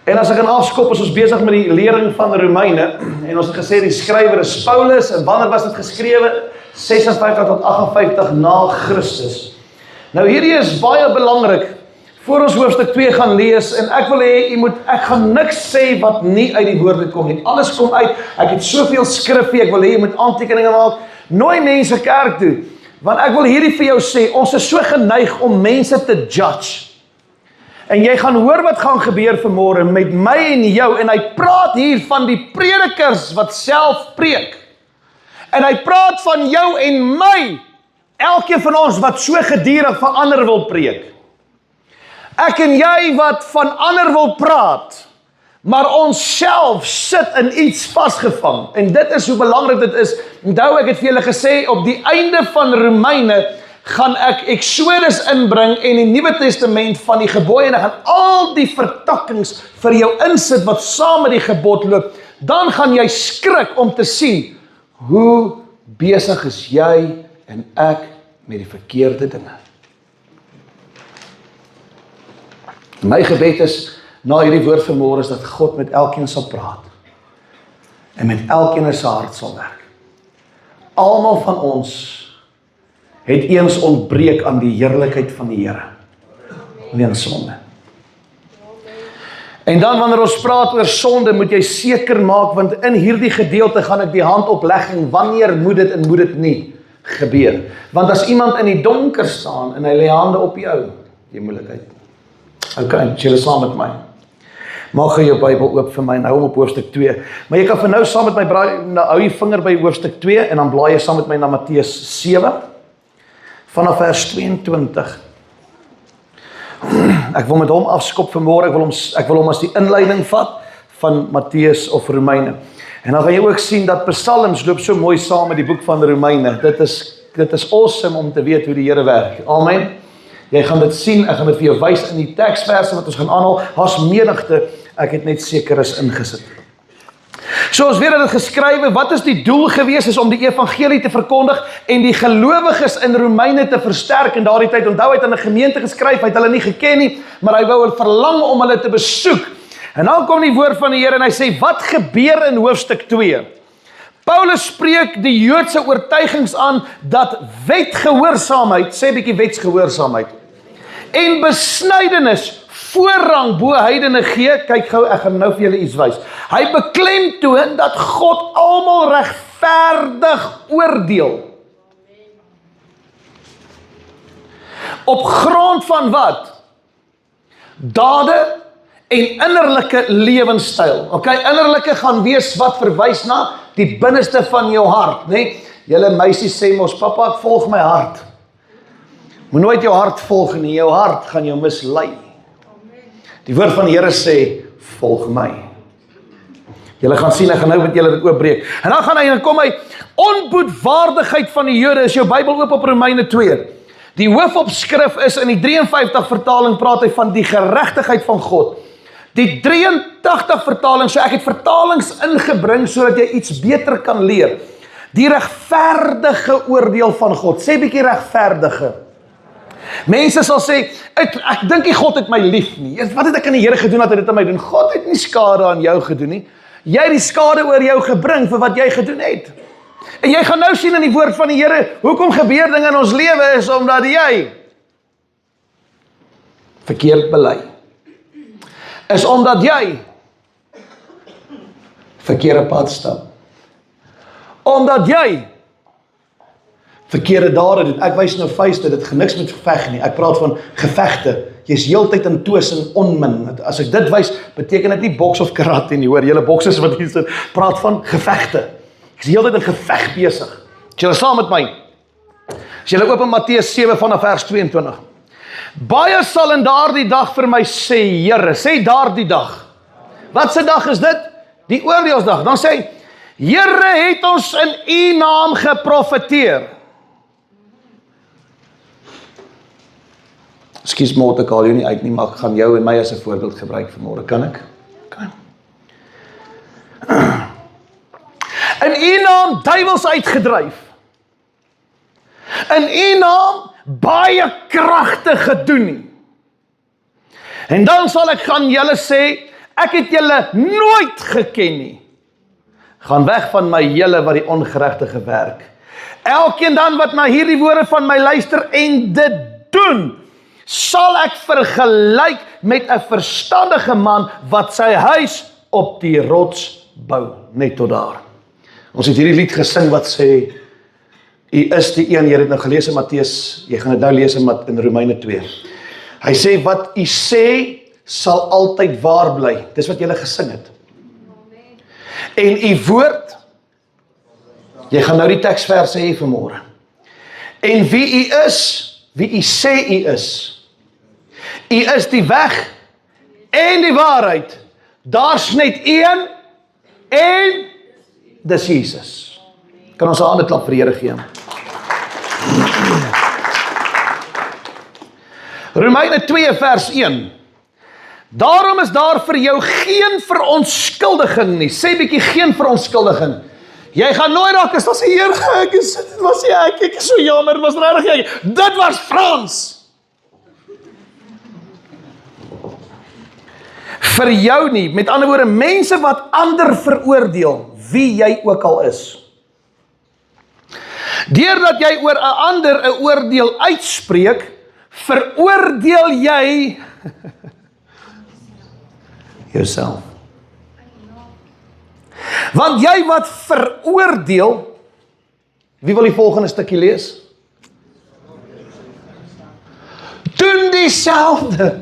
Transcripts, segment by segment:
En as ek kan afskop, is ons besig met die lering van Romeine, en ons het gesê die skrywer is Paulus, en wanneer was dit geskrewe? 56 tot 58 na Christus. Nou hierdie is baie belangrik, voor ons hoofstuk 2 gaan lees, en ek wil hê, ek gaan niks sê wat nie uit die woord kom nie. Alles kom uit, ek het soveel skrifgie, ek wil hê, jy moet aantekeninge maak, nooi mense kerk toe, want ek wil hierdie vir jou sê, ons is so geneig om mense te judge. En jy gaan hoor wat gaan gebeur vanmôre met my en jou, en hy praat hier van die predikers wat self preek. En hy praat van jou en my, elkeen van ons wat so gedurig van ander wil preek. Ek en jy wat van ander wil praat, maar ons self sit in iets vasgevang. En dit is hoe belangrik dit is. Onthou, ek het vir julle gesê, op die einde van Romeine gaan ek Exodus inbring en die Nuwe Testament van die gebooie, en ek gaan al die vertakkings vir jou insit wat saam met die gebod loop. Dan gaan jy skrik om te sien, hoe besig is jy en ek met die verkeerde dinge. My gebed is, na hierdie woord vanmôre, is dat God met elkeen sal praat, en met elkeen in sy hart sal werk. Almal van ons het eens ontbreek aan die heerlikheid van die Here, weens sonde. En dan wanneer ons praat oor sonde, moet jy seker maak, want in hierdie gedeelte gaan ek die hand opleg, en wanneer moet dit en moet dit nie gebeur. Want as iemand in die donker staan, en hy lê hande op jou, die moeilikheid. Ok, julle saam met my. Maak jy jou Bybel oop vir my, en hou hom op hoofstuk 2. Maar jy kan vir nou saam met my hou jy vinger by hoofstuk 2, en dan blaai jy saam met my na Matteus 7, vanaf vers 22. Ek wil met hom afskop vanmôre, ek wil hom as die inleiding vat van Matteus of Romeine. En dan gaan jy ook sien dat Psalms loop so mooi saam met die boek van Romeine. Dit is awesome om te weet hoe die Here werk. Amen. Jy gaan dit sien, ek gaan dit vir jou wys in die teksverse wat ons gaan aanhaal. Daar's menigte, ek het net seker is ingesit. So ons weet dat dit geskrywe, wat is die doel gewees, is om die evangelie te verkondig en die gelowiges in Romeine te versterk in daardie tyd. Onthou, hy het aan 'n gemeente geskryf, hy het hulle nie geken nie, maar hy wou verlang om hulle te besoek. En dan kom die woord van die Here en hy sê, wat gebeur in hoofstuk 2? Paulus spreek die Joodse oortuigings aan dat wetgehoorsaamheid, sê 'n bietjie wetsgehoorsaamheid, en besnydenis voorrang bo heidene gee. Kyk gou, ek gaan nou vir julle iets wys. Hy beklemtoon dat God almal regverdig oordeel. Op grond van wat? Dade en innerlike lewenstyl. Okay, innerlike gaan wees wat verwys na die binneste van jou hart, né? Julle meisies sê mos, pappa, ek volg my hart. Moet nooit jou hart volg nie, jou hart gaan jou mislei. Die woord van die Here sê, volg my. Julle gaan sien, ek gaan nou met julle dit oopbreek. En dan kom hy, onboedwaardigheid van die Jode, is jou Bybel oop op Romeine 2. Die hoofopskrif is, in die 53 vertaling praat hy van die geregtigheid van God. Die 83 vertaling, so ek het vertalings ingebring, sodat jy iets beter kan leer. Die regverdige oordeel van God, sê bietjie regverdige. Mense sal sê, ek dink nie God het my lief nie. Wat het ek aan die Here gedoen dat hy dit aan my doen? God het nie skade aan jou gedoen nie. Jy het die skade oor jou gebring vir wat jy gedoen het. En jy gaan nou sien in die woord van die Here, hoekom gebeur dinge in ons lewe is omdat jy verkeerd bely. Is omdat jy verkeerde pad stap. Omdat jy verkeerde dade doen. Ek wys nou vuiste, dit gaan niks met geveg nie. Ek praat van gevegte. Jy's heeltyd in twis en onmin. As ek dit wys, beteken dit nie boks of karate nie, hoor. Julle boksers wat hier sit, praat van gevegte. Ek is heeltyd in geveg besig. As julle saam met my. As julle open Matteus 7 vanaf vers 22. Baie sal in daardie dag vir my sê, Here, sê daardie dag. Wat se dag is dit? Die oordeelsdag. Dan sê hy, Here het ons in U naam geprofeteer. Ekskuus maar, ek haal jou nie uit nie, maar ek gaan jou en my as 'n voorbeeld gebruik vanmôre. Kan ek? Kan. In U naam duiwels uitgedryf. In U naam baie kragte gedoen. En dan sal ek gaan julle sê, ek het julle nooit geken nie. Gaan weg van my julle wat die ongeregtige werk. Elkeen dan wat na hierdie woorde van my luister en dit doen, sal ek vergelyk met 'n verstandige man wat sy huis op die rots bou. Net tot daar. Ons het hierdie lied gesing wat sê, U is die een, jy het dit nou gelees in Matteus, jy gaan dit nou lees in Romeine 2. Hy sê, wat U sê, sal altyd waar bly. Dis wat julle gesing het. En U woord, jy gaan nou die teksverse hê vanmôre. En wie U is, wie U sê U is. U is die weg en die waarheid. Daar's net een en dis Jesus. Kan ons 'n hande klap vir die Here gee? Romeine 2 vers 1. Daarom is daar vir jou geen verontskuldiging nie. Sê bietjie geen verontskuldiging. Jy gaan nooit raak as die Heer, ek is so jammer, was regtig ek. Dit was Frans. Vir jou nie, met ander woorde, mense wat ander veroordeel, wie jy ook al is. Deurdat jy oor 'n ander 'n oordeel uitspreek, veroordeel jy jouself. Want jy wat veroordeel, wie wil die volgende stukkie lees? Doen dieselfde.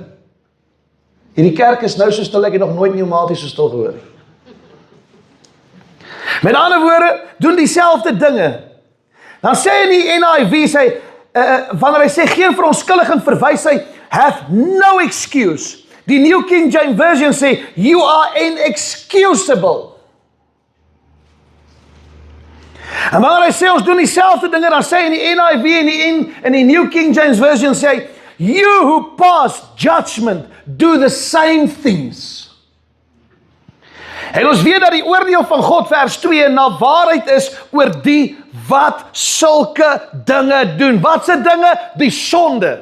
Hierdie kerk is nou so stil, ek het nog nooit pneumaties so stil gehoor. Met ander woorde, doen dieselfde dinge. Dan sê in die NIV, wanneer hy sê geen verontskuldiging, verwys hy, have no excuse. Die New King James Version sê, you are inexcusable. En wanneer hy sê ons doen dieselfde dinge, dan sê in die NIV en die New King James Version sê, you who pass judgment do the same things. En ons weet dat die oordeel van God vers 2 na waarheid is oor die wat sulke dinge doen. Wat se dinge? Die sonde.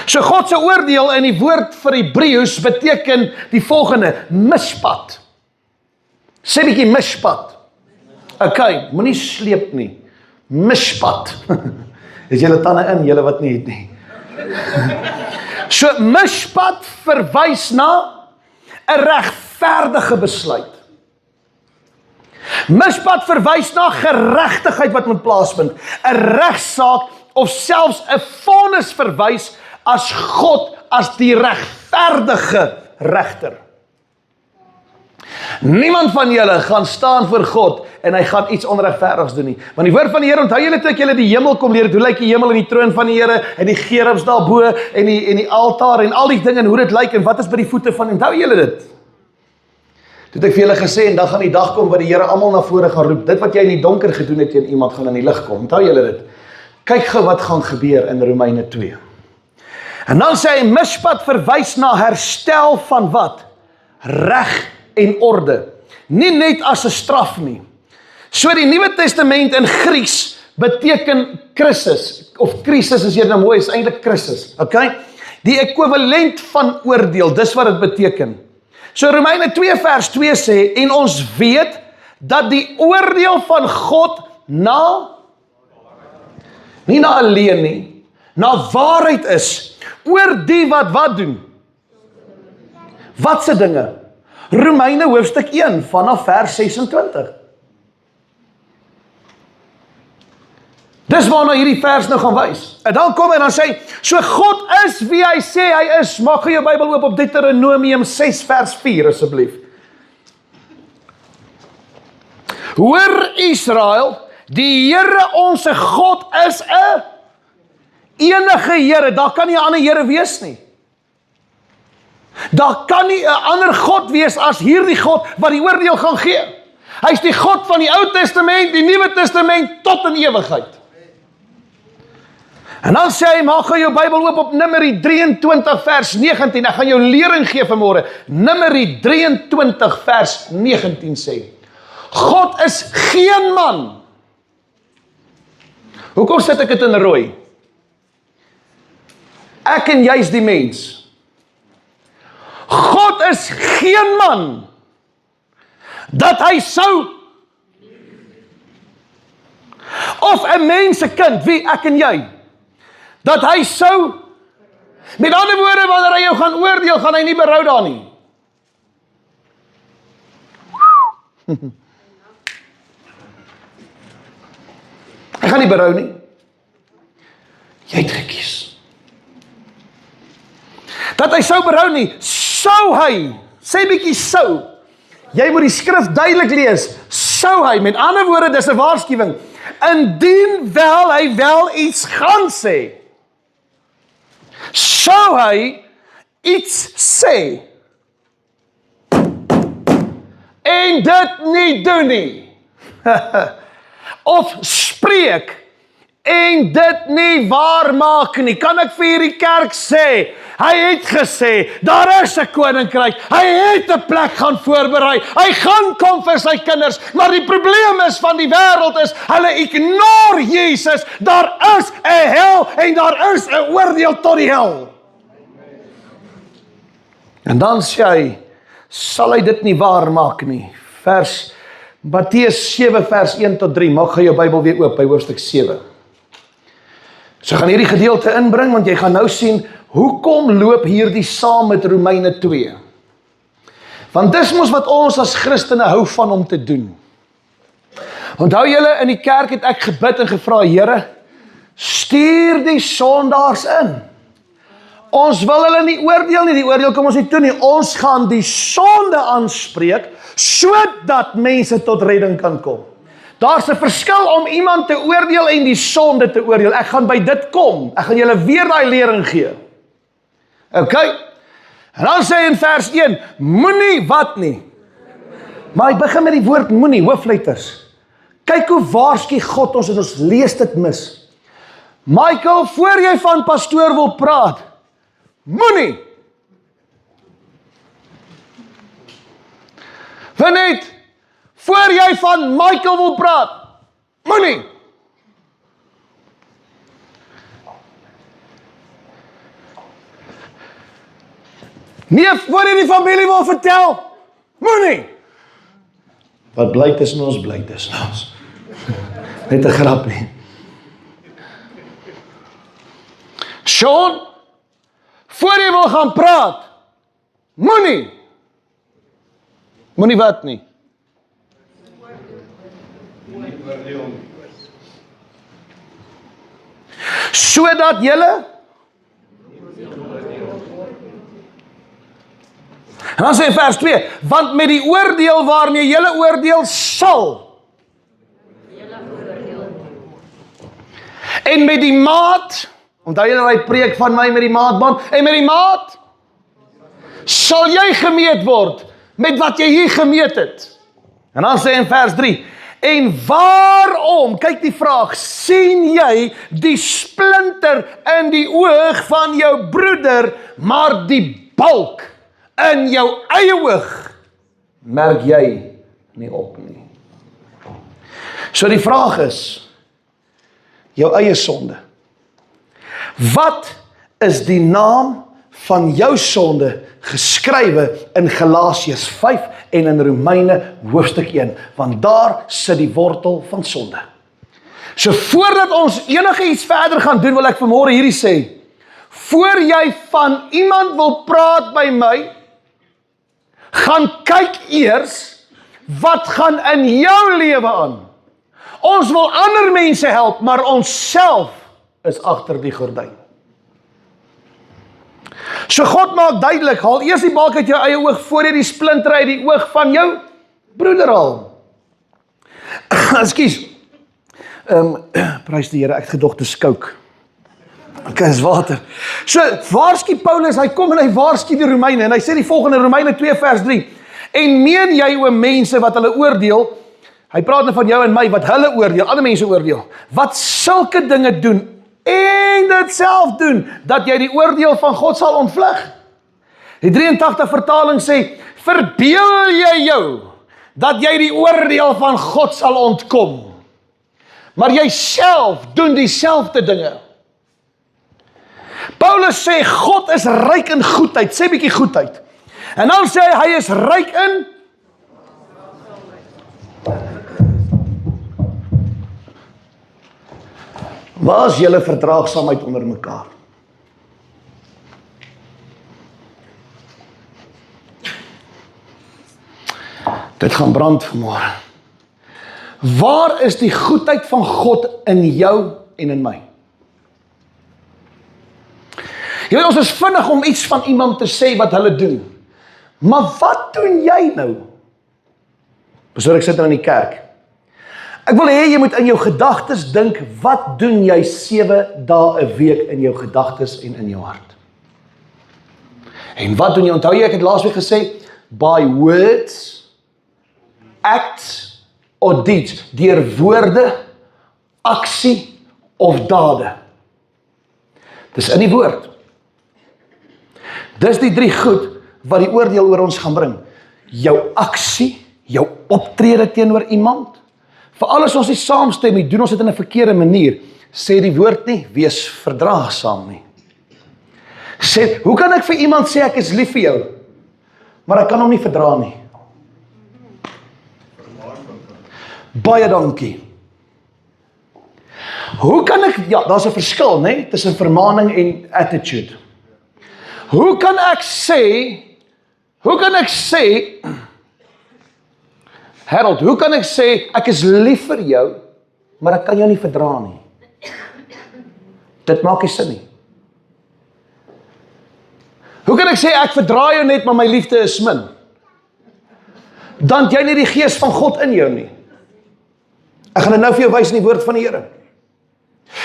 So God se oordeel in die woord vir Hebreëus beteken die volgende, mispad. Sê bietjie mispad. Okay, moenie sleep nie. Mispad. Is julle tande in, julle wat nie het nie. So mispad verwys na 'n regverdige besluit. Mispad verwys na geregtigheid wat moet plaasvind. 'n Regsaak of selfs 'n vonnis verwys as God as die regverdige regter. Niemand van julle gaan staan voor God en hy gaan iets onregverdigs doen nie. Want die woord van die Here, onthou julle toe ek julle die hemel kom leer, hoe lyk die hemel en die troon van die Here en die gerubs daarbo en die altaar en al die dinge en hoe dit lyk en wat is by die voete van, onthou julle dit? Toe het ek vir julle gesê en dan gaan die dag kom waar die Here almal na vore gaan roep. Dit wat jy in die donker gedoen het teen iemand gaan in die lig kom. Onthou julle dit? Kyk gou wat gaan gebeur in Romeine 2. En dan sê hy mispad verwys na herstel van wat? Reg en orde. Nie net as 'n straf nie. So die Nuwe Testament in Grieks beteken krisis, of krisis as jy nou mooi is, eintlik krisis, okay? Die ekwivalent van oordeel, dis wat dit beteken. So Romeine 2 vers 2 sê, en ons weet dat die oordeel van God nie na alleen nie, na waarheid is, oor die wat doen. Wat se dinge? Romeine hoofstuk 1 vanaf vers 26. Dis waarna hierdie vers nou gaan wys. En dan kom hy en dan sê, so God is wie hy sê hy is. Maak jou Bybel oop op Deuteronomium 6 vers 4 asseblief. Hoor Israel, die Here onse God is 'n enige Here. Daar kan nie 'n ander Here wees nie. Daar kan nie 'n ander God wees as hierdie God wat die oordeel gaan gee. Hy is die God van die Ou Testament, die Nuwe Testament tot in ewigheid. En dan sê hy, maak jou Bybel oop op Numeri 23 vers 19. Ek gaan jou lering gee vanmôre. Numeri 23 vers 19 sê, God is geen man. Hoekom sit ek dit in rooi? Ek en jy is die mens. God is geen man, dat hy sou, of 'n mensekind, wie, ek en jy, dat hy sou, met ander woorde, wanneer hy jou gaan oordeel, gaan hy nie berou daar nie. Hy gaan nie berou nie. Jy het gekies. Dat hy sou berou nie, sou hy, sê bietjie sou, jy moet die skrif duidelik lees, sou hy, met ander woorde, dis 'n waarskuwing, indien wel hy wel iets gaan sê, sou hy iets sê, en dit nie doen nie, of spreek, en dit nie waar maak nie. Kan ek vir hierdie kerk sê, hy het gesê, daar is 'n koninkryk, hy het 'n plek gaan voorberei, hy gaan kom vir sy kinders, maar die probleem is van die wêreld is, hulle ignore Jesus, daar is 'n hel, en daar is 'n oordeel tot die hel. En dan sê hy, sal hy dit nie waar maak nie. Matteus 7 vers 1 tot 3, maak gou jou Bybel weer oop by hoofstuk 7. So gaan hierdie gedeelte inbring, want jy gaan nou sien, hoekom loop hierdie saam met Romeine 2? Want dis mos wat ons as Christene hou van om te doen. Onthou julle, in die kerk het ek gebid en gevra, Here, stuur die sondaars in. Ons wil hulle nie oordeel nie, die oordeel kom ons nie toe nie. Ons gaan die sonde aanspreek, sodat mense tot redding kan kom. Daar's 'n verskil om iemand te oordeel en die sonde te oordeel. Ek gaan by dit kom. Ek gaan julle weer daai lering gee. OK? En dan sê hy in vers 1, moenie wat nie. Maar hy begin met die woord moenie, hoofletters. Kyk hoe waarsku God ons en ons lees dit mis. Michael, voor jy van pastoor wil praat, moenie. Vanet, voor jy van Michael wil praat, moenie. Nee, voor jy die familie wil vertel, moenie. Wat bly tussen ons, bly tussen ons. Net 'n grappie. Sean, voor jy wil gaan praat, moenie. Moenie wat nie? Sodat julle, en dan sê in vers 2, want met die oordeel waarmee julle oordeel sal, en met die maat, onthou julle die preek van my met die maatband, en met die maat, sal jy gemeet word, met wat jy hier gemeet het. En dan sê in vers 3, en waarom, kyk die vraag, sien jy die splinter in die oog van jou broeder, maar die balk in jou eie oog, merk jy nie op nie. So die vraag is, jou eie sonde. Wat is die naam van jou sonde geskrywe in Galasiërs 5 en in Romeine hoofstuk 1, want daar sit die wortel van sonde. So voordat ons enige iets verder gaan doen, wil ek vanmôre hierdie sê, voor jy van iemand wil praat by my, gaan kyk eers, wat gaan in jou lewe aan. Ons wil ander mense help, maar ons self is agter die gordyn. So God maak duidelik, haal eers die balk uit jou eie oog, voor jy die splinter uit die oog van jou broeder haal. Ekskuus. Prys die Here, ek het gedog te skouk. Okay, is water. So, waarsku Paulus, hy kom en hy waarsku die Romeine, en hy sê die volgende, Romeine 2 vers 3, en meen jy o mense wat hulle oordeel, hy praat nou van jou en my, wat hulle oordeel, ander mense oordeel, wat sulke dinge doen, en dit self doen, dat jy die oordeel van God sal ontvlug. Die 83 vertaling sê, verbeel jy jou, dat jy die oordeel van God sal ontkom, maar jy self doen dieselfde dinge. Paulus sê, God is ryk in goedheid, sê bietjie goedheid. En dan sê hy is ryk in waar is julle verdraagsaamheid onder mekaar? Dit gaan brand vanmôre. Waar is die goedheid van God in jou en in my? Jy weet, ons is vinnig om iets van iemand te sê wat hulle doen. Maar wat doen jy nou? Besoor ek sit nou in die kerk. Ek wil hê jy moet in jou gedagtes dink, wat doen jy 7 dae 'n week in jou gedagtes en in jou hart? En wat doen jy? Onthou jy, ek het laasweek gesê, by words, acts or deeds, deur woorde, aksie of dade. Dis in die woord. Dis die 3 goed wat die oordeel oor ons gaan bring. Jou aksie, jou optrede teenoor iemand. Veral as ons nie saamstem nie, doen ons dit in 'n verkeerde manier. Sê die woord nie, wees verdraagsaam nie. Sê, hoe kan ek vir iemand sê ek is lief vir jou, maar ek kan hom nie verdra nie? Baie dankie. Hoe kan ek, ja, daar's 'n verskil, né, tussen vermaaning en attitude. Hoe kan ek sê, Harold, hoe kan ek sê, ek is lief vir jou, maar ek kan jou nie verdra nie? Dit maak nie sin nie. Hoe kan ek sê, ek verdra jou net, maar my liefde is min? Dan het jy nie die gees van God in jou nie. Ek gaan dit nou vir jou wys in die woord van die Here.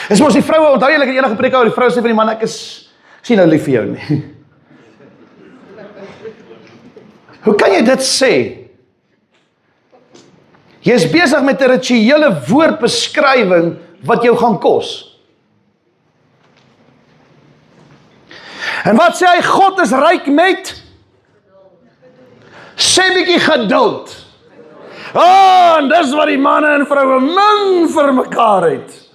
Is mos die vroue, onthou jy, ek het enige preek oor die vrou sê vir die man, ek is nie nou lief vir jou nie. Hoe kan jy dit sê? Jy is besig met 'n rituele woordbeskrywing wat jou gaan kos. En wat sê hy? God is ryk met sê bietjie geduld. En dis wat die manne en vroue min vir mekaar het.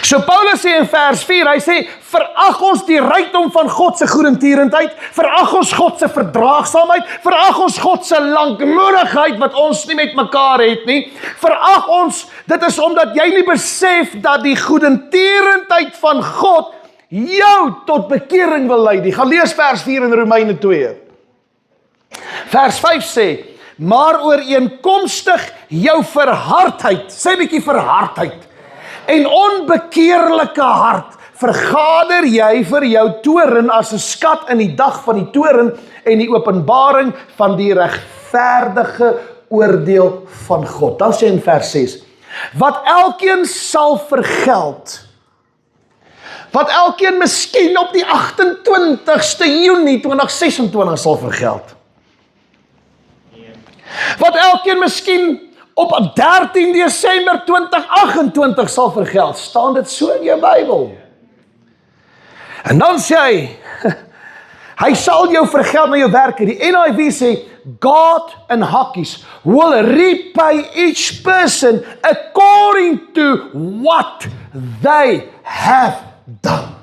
So Paulus sê in vers 4, hy sê, verag ons die rykdom van God se goedertierendheid, verag ons God se verdraagsaamheid, verag ons God se lankmoedigheid wat ons nie met mekaar het nie, verag ons, dit is omdat jy nie besef dat die goedertierendheid van God jou tot bekering wil lei. Gaan lees vers 4 in Romeine 2. Vers 5 sê, maar ooreenkomstig jou verhardheid, sê bietjie verhardheid, en onbekeerlike hart, vergader jy vir jou toorn as 'n skat in die dag van die toorn en die openbaring van die regverdige oordeel van God. Dan sê in vers 6, wat elkeen sal vergeld, wat elkeen miskien op die 28ste Junie 2026 sal vergeld. Wat elkeen miskien op 13 Desember 2028 sal vergeld. Staan dit so in jou Bybel? En dan sê hy sal jou vergeld na jou werke. Die NIV sê, God in hakkies will repay each person according to what they have done.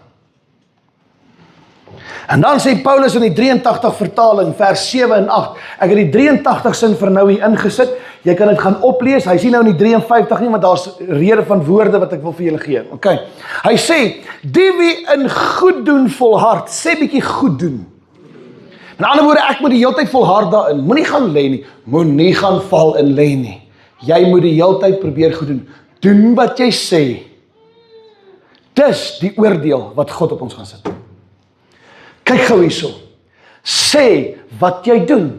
En dan sê Paulus in die 83 vertaling, vers 7 en 8, ek het die 83 sin vir nou hier ingesit, jy kan dit gaan oplees, hy sê nou in die 53 nie, want daar's rede van woorde wat ek wil vir julle gee. Okay. Hy sê, die wie in goed doen volhard, sê bietjie goed doen. In ander woorde, ek moet die hele tyd volhard daarin, moenie gaan lê nie, moenie gaan val in lê nie. Jy moet die hele tyd probeer goed doen. Doen wat jy sê. Dis die oordeel wat God op ons gaan sit. Kyk gou hierso. Sê wat jy doen.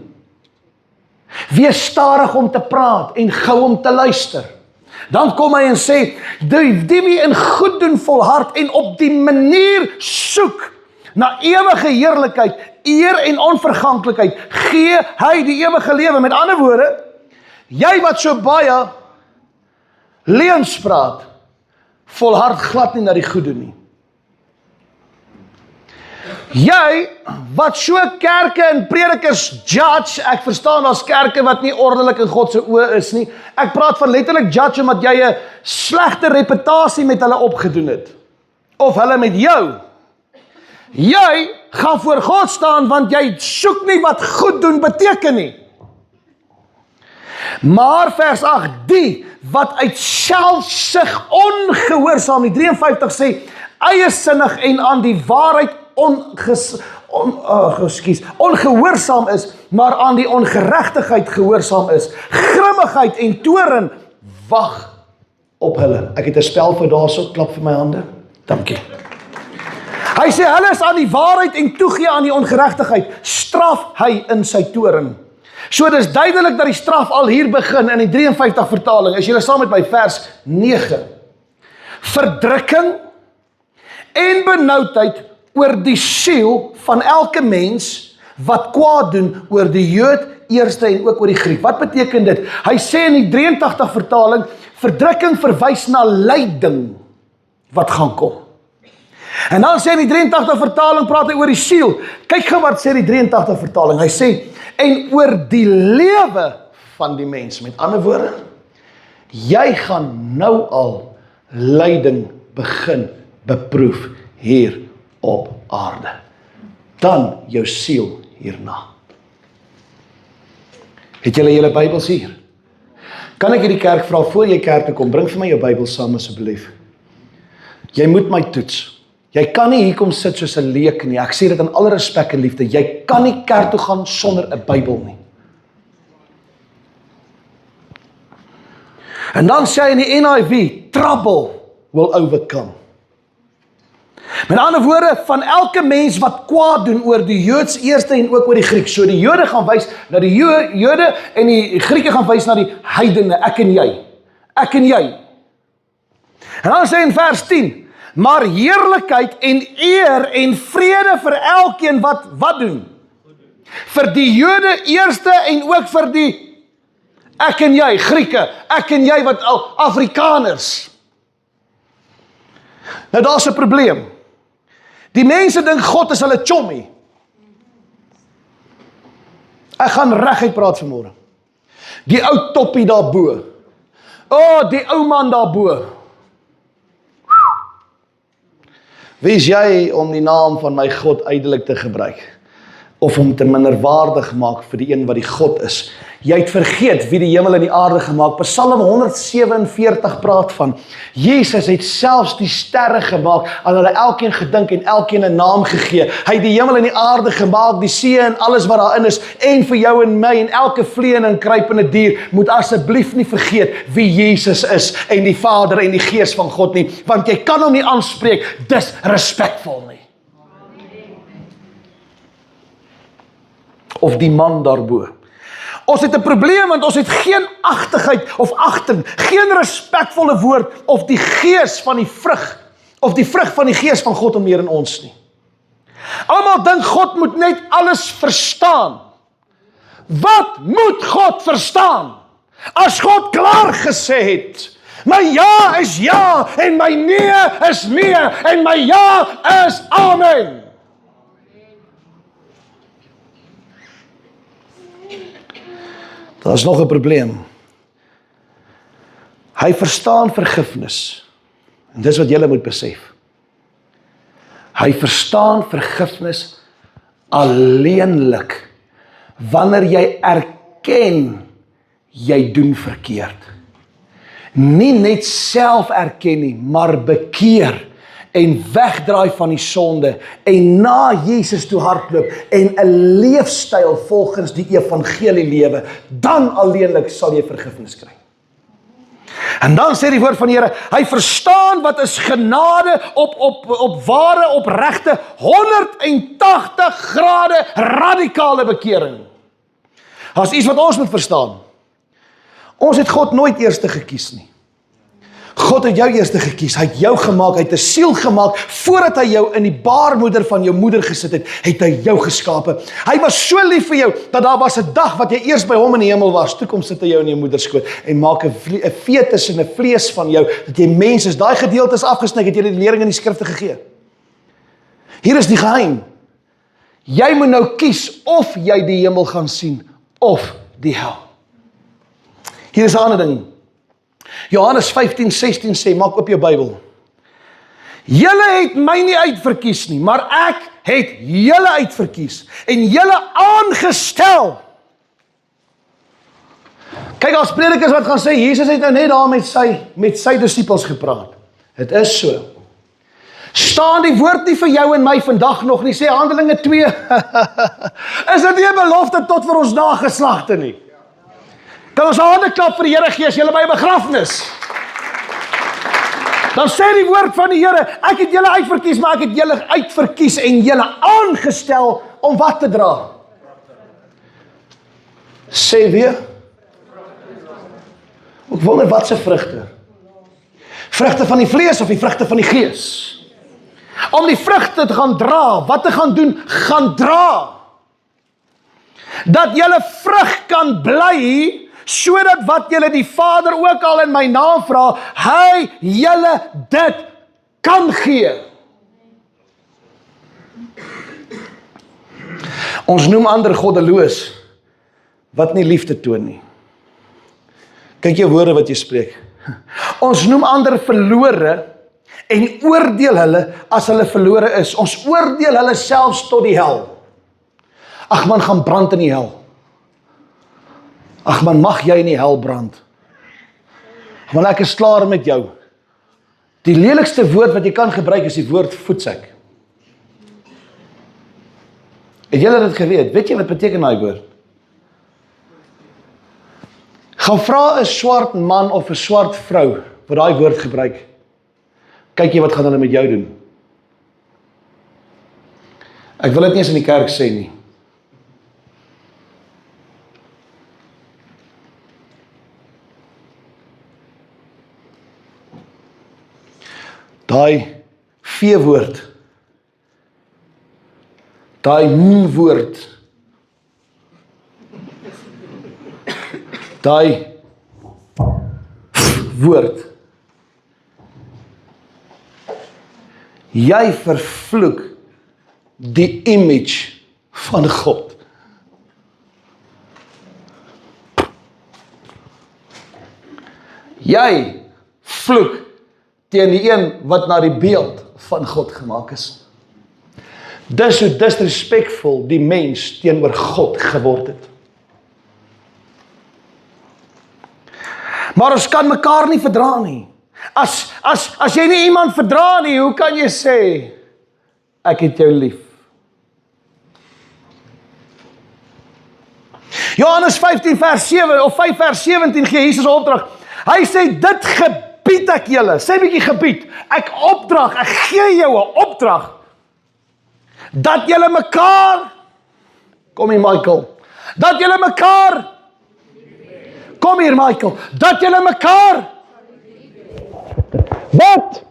Wees stadig om te praat en gou om te luister. Dan kom hy en sê, die wie in goed doen volhard en op die manier soek na ewige heerlikheid, eer en onverganklikheid, gee hy die ewige lewe. Met ander woorde, jy wat so baie leuns praat, volhard glad nie na die goede nie. Jy, wat so kerke en predikers judge, ek verstaan as kerke wat nie ordelik in God se oë is nie, ek praat van letterlik judge omdat jy 'n slegte reputasie met hulle opgedoen het, of hulle met jou, Jy gaan voor God staan, want jy soek nie wat goed doen beteken nie. Maar vers 8, die wat uit selfsug ongehoorsaam, die 53 sê, eiesinnig en aan die waarheid ongehoorsaam is, maar aan die ongeregtigheid gehoorsaam is, grimmigheid en toorn, wag op hulle. Ek het 'n spel vir daarso, klap vir my hande. Dankie. Hy sê, hulle is aan die waarheid en toegee aan die ongeregtigheid, straf hy in sy toorn. So dis duidelik dat die straf al hier begin in die 53 vertaling, as julle saam met my vers 9. Verdrukking en benoudheid oor die siel van elke mens wat kwaad doen oor die Jood eerste en ook oor die Griek. Wat beteken dit? Hy sê in die 83 vertaling, verdrukking verwys na lyding wat gaan kom. En dan sê in die 83 vertaling, praat hy oor die siel. Kyk gou wat sê die 83 vertaling. Hy sê, en oor die lewe van die mens. Met ander woorde, jy gaan nou al lyding begin beproef hier op aarde. Dan jou siel hierna. Het julle julle Bybels hier? Kan ek hierdie kerk vra, voor jy kerk toe kom, bring vir my jou Bybel saam asseblief. Jy moet my toets. Jy kan nie hier kom sit soos 'n leek nie. Ek sê dit in alle respek en liefde. Jy kan nie kerk toe gaan sonder 'n Bybel nie. En dan sê hy in die NIV, trouble will overcome. Met ander woorde, van elke mens wat kwaad doen oor die Joods eerste en ook oor die Griek. So die Jode gaan wys na die Jode en die Grieke gaan wys na die heidene, ek en jy. Ek en jy. En dan sê in vers 10, maar heerlikheid en eer en vrede vir elkeen wat doen? Vir die Jode eerste en ook vir die ek en jy, Grieke, ek en jy wat Afrikaners. Nou daar's 'n probleem. Die mense dink God is hulle chommy. Ek gaan reguit praat vanmôre. Die ou toppie daarbo. Die ou man daarbo. Wie is jy om die naam van my God uitelik te gebruik? Of om te minderwaardig maak vir die een wat die God is? Jy het vergeet wie die hemel en die aarde gemaak. Psalm 147 praat van, Jesus het selfs die sterre gemaak, aan hulle elkeen gedink en elkeen 'n naam gegee. Hy het die hemel en die aarde gemaak, die see en alles wat daarin is, en vir jou en my en elke vleiende en kruipende dier, moet asseblief nie vergeet wie Jesus is, en die Vader en die Gees van God nie, want jy kan hom nie aanspreek, dis respekvol nie. Of die man daarbo. Ons het 'n probleem, want ons het geen agtigheid of agting, geen respekvolle woord, of die gees van die vrug, of die vrug van die Gees van God om meer in ons nie. Almal dink God moet net alles verstaan. Wat moet God verstaan? As God klaar gesê het, my ja is ja, en my nee is nee, en my ja is amen. Daar is nog 'n probleem. Hy verstaan vergifnis. En dis wat julle moet besef. Hy verstaan vergifnis alleenlik wanneer jy erken jy doen verkeerd. Nie net self erken nie, maar bekeer en wegdraai van die sonde en na Jesus toe hardloop en 'n leefstyl volgens die evangelie lewe, dan alleenlik sal jy vergifnis kry. En dan sê die woord van die Here, hy verstaan wat is genade op ware, opregte, 180 grade radikale bekering. As iets wat ons moet verstaan. Ons het God nooit eerste gekies nie. God het jou eerste gekies, hy het jou gemaak, hy het 'n siel gemaak, voordat hy jou in die baarmoeder van jou moeder gesit het, het hy jou geskape. Hy was so lief vir jou, dat daar was 'n dag wat jy eers by hom in die hemel was, toe kom sit hy jou in jou moederskoot, en maak 'n fetus en 'n vlees van jou, dat jy mens is. Daai gedeelte is afgesny, het jy die lering in die skrifte gegee. Hier is die geheim. Jy moet nou kies, of jy die hemel gaan sien, of die hel. Hier is 'n ander ding. Johannes 15:16 sê, maak op jou Bybel. Julle het my nie uitverkies nie, maar ek het julle uitverkies en julle aangestel. Kyk, as predikers wat gaan sê, Jesus het nou net daar met sy disippels gepraat. Het is so. Staan die woord nie vir jou en my vandag nog nie, sê Handelinge 2, is dit nie 'n belofte tot vir ons nageslagte nie? Kan ons hande klap vir die Here gee as julle by 'n begrafnis? Dan sê die woord van die Here, ek het julle uitverkies, maar ek het julle uitverkies en julle aangestel om wat te dra? Sê weer. Ek wonder wat se vrugte? Vrugte van die vlees of die vrugte van die gees? Om die vrugte te gaan dra, wat te gaan doen? Gaan dra. Dat julle vrug kan bly, sodat wat julle die Vader ook al in my naam vra, hy julle dit kan gee. Ons noem ander goddeloos, wat nie liefde toon nie. Kyk jou woorde wat jy spreek. Ons noem ander verlore, en oordeel hulle as hulle verlore is. Ons oordeel hulle selfs tot die hel. Ag man, gaan brand in die hel. Ag man, mag jy in die hel brand. Want ek is klaar met jou. Die lelikste woord wat jy kan gebruik is die woord voetsek. Het julle dit geweet? Weet jy wat beteken daai woord? Gaan vra 'n swart man of 'n swart vrou wat daai woord gebruik. Kyk jy wat gaan hulle met jou doen. Ek wil dit nie eens in die kerk sê nie. Daai V-woord, daai woord, daai woord, jy vervloek die image van God. Jy vloek teen die een wat na die beeld van God gemaak is. Dis hoe disrespectful die mens teenoor God geword het. Maar ons kan mekaar nie verdra nie. As jy nie iemand verdra nie, hoe kan jy sê, ek het jou lief? Johannes 15 vers 7 of 5 vers 17 gee Jesus 'n opdrag. Hy sê, dit gebied ek julle. Sê 'n bietjie gebied. Ek gee jou 'n opdrag. Dat julle mekaar, kom hier Michael, dat julle mekaar, kom hier Michael, dat julle mekaar, wat?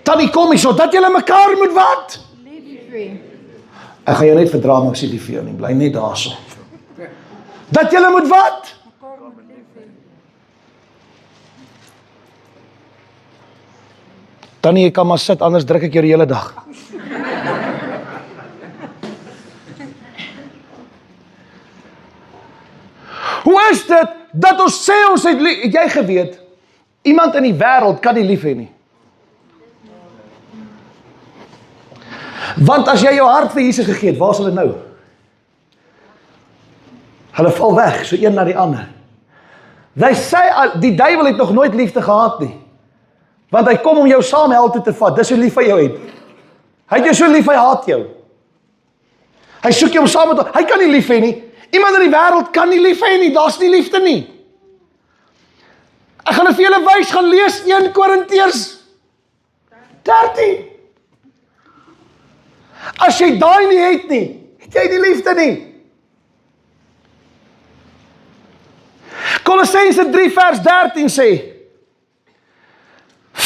Tannie kom hier so, dat julle mekaar moet wat? Ek gaan jou net verdra, maar ek sê die vir jou nie, bly net daar so. Dat julle moet wat? Tannie, jy kan maar sit, anders druk ek jou die hele dag. Hoe is dit, dat ons sê ons het lief, het jy geweet, iemand in die wêreld kan nie lief hê nie. Want as jy jou hart vir Jesus gegee het, waar is hulle nou? Hulle val weg, so een na die ander. Die duiwel het nog nooit liefde gehad nie. Want hy kom om jou saam hel toe te vat, dis hoe lief hy jou het. Hy het jou so lief, hy haat jou. Hy soek jou om saam met hom, hy kan nie lief hê nie. Iemand in die wêreld kan nie lief hê nie, daar's nie liefde nie. Ek gaan dit vir julle wys, gaan lees 1 Korintiërs 13. As jy daai nie het nie, het jy die liefde nie. Kolossense 3 vers 13 sê,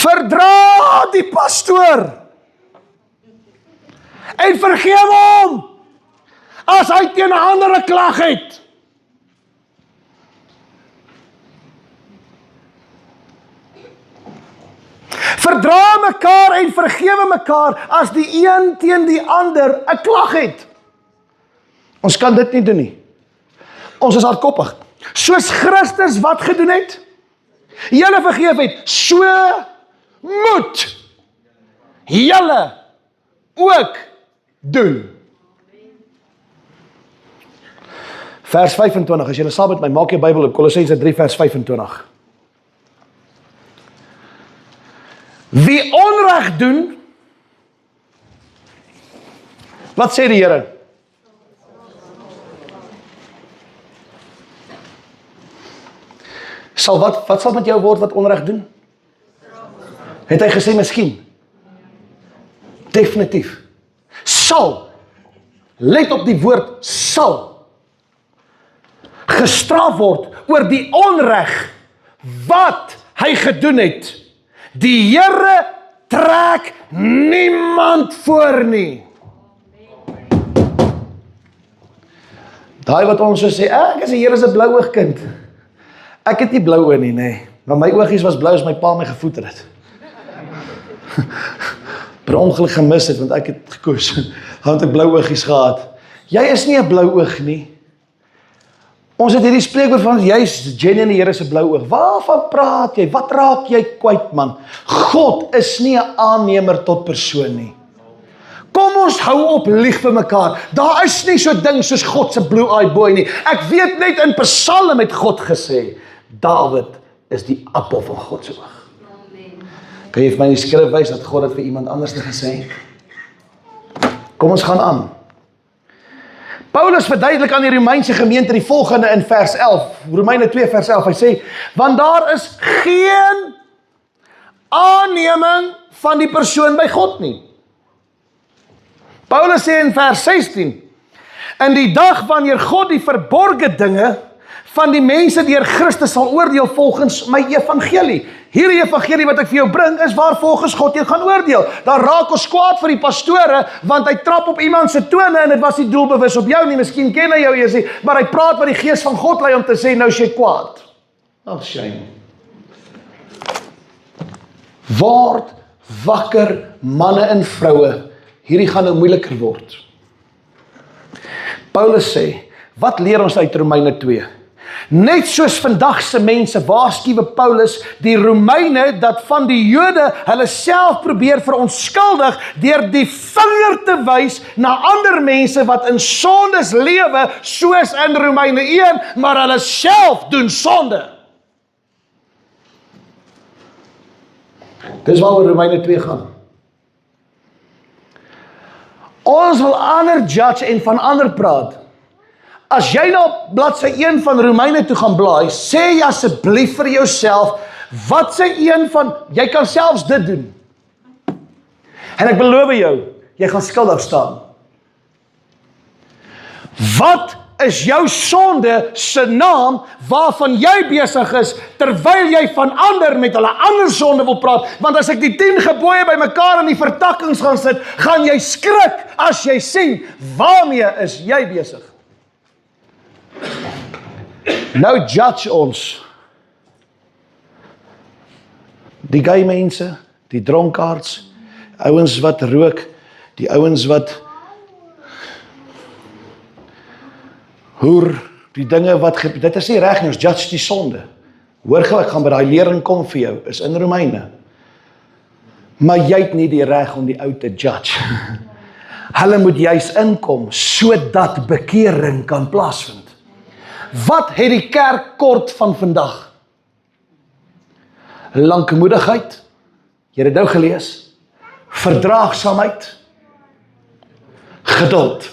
verdra die pastoor en vergewe hom as hy teen 'n ander 'n klag het. Verdra mekaar en vergewe mekaar as die een teen die ander 'n klag het. Ons kan dit nie doen nie. Ons is hardkoppig. Soos Christus wat gedoen het, julle vergeef het, so moet julle ook doen. Vers 25, as jy saam met my, maak jou Bybel op, Kolossense 3 vers 25. Wie onreg doen, wat sê die Here? Wat sal met jou word wat onreg doen? Het hy gesê miskien? Definitief. Sal. Let op die woord sal. Gestraf word oor die onreg wat hy gedoen het. Die Here trek niemand voor nie. Daai wat ons so sê, ek is die Here se blou oog kind. Ek het nie blou oë nie, nee. Maar my oogies was blou as my pa my gevoeder het. Per ongeluk gemis het, want ek het gekoes. Want ek blou oogies gehad. Jy is nie 'n blou oog nie. Ons het hierdie spreekwoord van, jy is Jenny in die Here se blou oog. Waarvan praat jy? Wat raak jy kwyt, man? God is nie 'n aannemer tot persoon nie. Kom ons hou op lieg vir mekaar. Daar is nie so ding soos God se blue-eyed boy nie. Ek weet net in Psalm het God gesê, Dawid is die appel van God se oog. Kan jy vir my in die skrif wys dat God het vir iemand anders gesê? Kom ons gaan aan. Paulus verduidelik aan die Romeinse gemeente die volgende in vers 11, Romeine 2 vers 11, hy sê, want daar is geen aanneming van die persoon by God nie. Paulus sê in vers 16, in die dag wanneer God die verborgde dinge van die mense deur Christus sal oordeel volgens my evangelie. Hierdie evangelie wat ek vir jou bring, is waar volgens God jy gaan oordeel. Daar raak ons kwaad vir die pastore, want hy trap op iemand se tone, en dit was nie doelbewus op jou nie, miskien ken hy jou eers nie, maar hy praat wat die gees van God lei om te sê, nou is jy kwaad. Ag, shame. Word wakker, manne en vroue, hierdie gaan nou moeiliker word. Paulus sê, wat leer ons uit Romeine 2? Net soos vandag se mense waarskuwe Paulus die Romeine dat van die Jode hulle self probeer verontskuldig deur die vinger te wys na ander mense wat in sondes lewe, soos in Romeine 1, maar hulle self doen sonde. Dis waaroor Romeine 2 gaan. Ons wil ander judge en van ander praat. As jy na bladsy 1 van Romeine toe gaan blaai, sê jy asseblief vir jouself, wat sê een van, jy kan selfs dit doen. En ek beloof jou, jy gaan skuldig staan. Wat is jou sonde se naam waarvan jy besig is, terwyl jy van ander met hulle ander sonde wil praat? Want as ek die 10 gebooie by mekaar in die vertakkings gaan sit, gaan jy skrik as jy sien, waarmee is jy besig? Nou judge ons. Die gay mense, die dronkaards, ouens wat rook, die ouens wat hoer, die dinge wat, dit is nie reg nie, ons judge die sonde. Hoor gou, ek gaan by daai lering kom vir jou, is in Romeine. Maar jy het nie die reg om die ou te judge. Hulle moet juis inkom, sodat bekering kan plaasvind. Wat het die kerk kort van vandag? Lankmoedigheid, jy het dit nou gelees, verdraagsaamheid, geduld.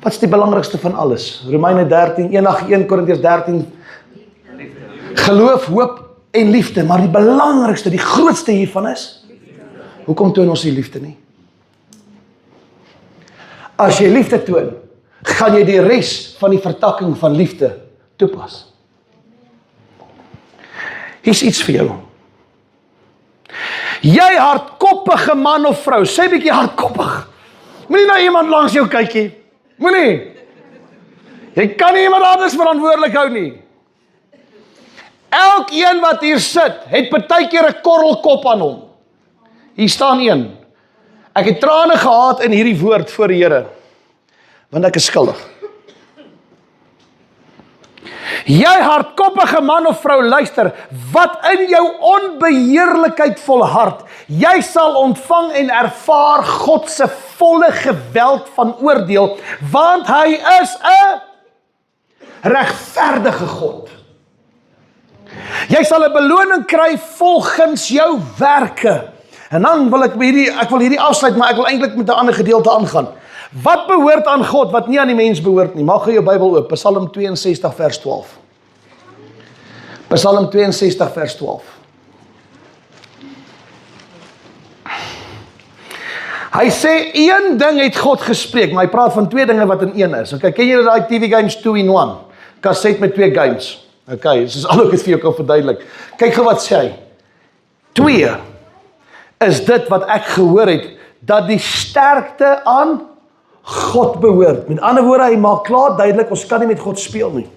Wat is die belangrikste van alles? Romeine 13, 1 Korintiërs 13, geloof, hoop en liefde, maar die belangrikste, die grootste hiervan is, hoekom toon ons die liefde nie? As jy liefde toon, gaan jy die res van die vertakking van liefde toepas. Hier's iets vir jou. Jy hardkoppige man of vrou, sê bietjie hardkoppig. Moenie na iemand langs jou kykie. Moenie. Jy kan nie iemand anders verantwoordelik hou nie. Elkeen wat hier sit, het partykeer 'n korrelkop aan hom. Hier staan een. Ek het trane gehad in hierdie woord voor die Here, want ek is skuldig. Jy hardkoppige man of vrou, luister, wat in jou onbeheerlikheid volhard, jy sal ontvang en ervaar God se volle geweld van oordeel, want hy is 'n regverdige God. Jy sal 'n beloning kry volgens jou werke. En dan wil ek wil hierdie afsluit, maar ek wil eintlik met 'n ander gedeelte aangaan. Wat behoort aan God wat nie aan die mens behoort nie? Maak gou jou Bybel oop, Psalm 62 vers 12. Psalm 62 vers 12. Hy sê een ding het God gespreek, maar hy praat van twee dinge wat in een is. Okay, ken julle daai TV games 2-in-1? Kaset met twee games. Okay, dis al ek het vir jou kan verduidelik. Kyk gou wat sê hy. 2 is dit wat ek gehoor het, dat die sterkte aan God behoort. Met ander woorde, hy maak klaar duidelik, ons kan nie met God speel nie.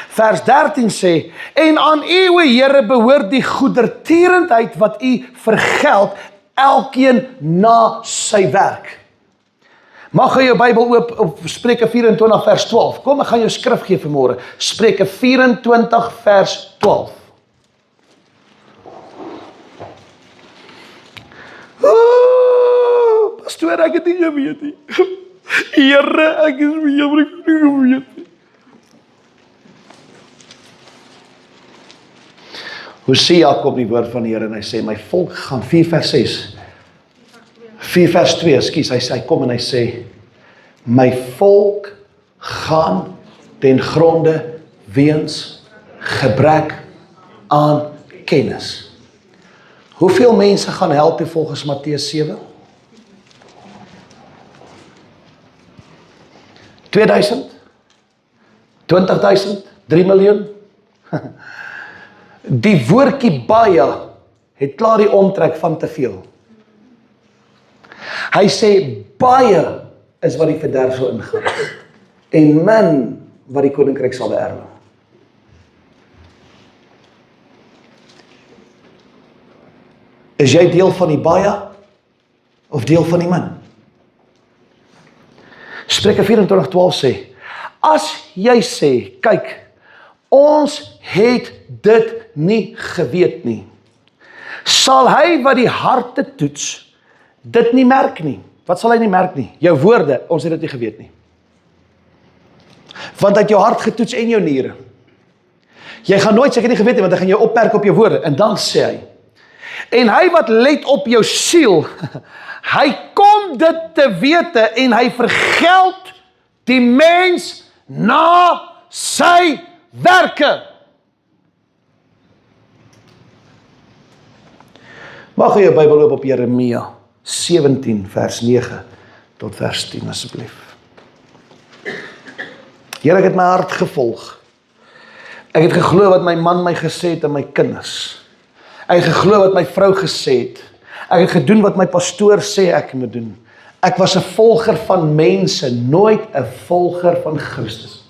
Vers 13 sê, en aan u, o Here, behoort die goedertierendheid wat u vergeld, elkeen na sy werk. Mag jy jou Bybel oop op Spreuke 24 vers 12. Kom, ek gaan jou skrif gee vanmôre. Spreuke 24 vers 12. Pastoor, ek het nie geweet nie. Here, ek is nie jammer, ek het nie geweet nie. Hoe sê Jakob die woord van die Here en hy sê, my volk gaan, 4 vers 6, 4 vers 2, ekskuus, hy kom en hy sê, my volk gaan ten gronde weens gebrek aan kennis. Hoeveel mense gaan hel toe volgens Matteus 7? 2000? 20.000? 3 miljoen? Die woordjie baie het klaar die omtrek van te veel. Hy sê baie is wat die verderf sal ingaan en min wat die koninkryk sal beerwe. Is jy deel van die baie of deel van die min? Spreuke 24:12 sê, as jy sê, kyk, ons het dit nie geweet nie, sal hy wat die harte toets, dit nie merk nie. Wat sal hy nie merk nie? Jou woorde, ons het dit nie geweet nie. Want uit jou hart getoets en jou niere. Jy gaan nooit seker nie geweet nie, want hy gaan jou opmerk op jou woorde. En dan sê hy, en hy wat let op jou siel, hy kom dit te wete en hy vergeld die mens na sy werke. Mag jy jou Bybel oop op Jeremia 17 vers 9 tot vers 10 asseblief. Here, ek het my hart gevolg. Ek het geglo wat my man my gesê het en my kinders. Ek het geglo wat my vrou gesê het. Ek het gedoen wat my pastoor sê ek moet doen. Ek was 'n volger van mense, nooit 'n volger van Christus.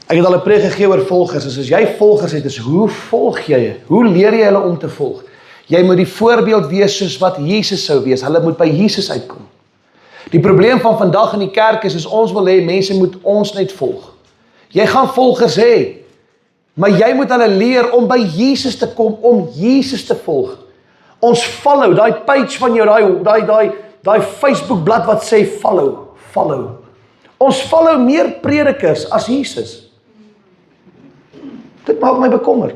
Ek het al 'n preek gegee oor volgers. As jy volgers het, is hoe volg jy? Hoe leer jy hulle om te volg? Jy moet die voorbeeld wees soos wat Jesus sou wees. Hulle moet by Jesus uitkom. Die probleem van vandag in die kerk is ons wil hê mense moet ons net volg. Jy gaan volgers hê, maar jy moet hulle leer om by Jesus te kom, om Jesus te volg. Ons follow, daai page van jou, daai Facebook blad wat sê follow. Ons follow meer predikers as Jesus. Dit maak my bekommer.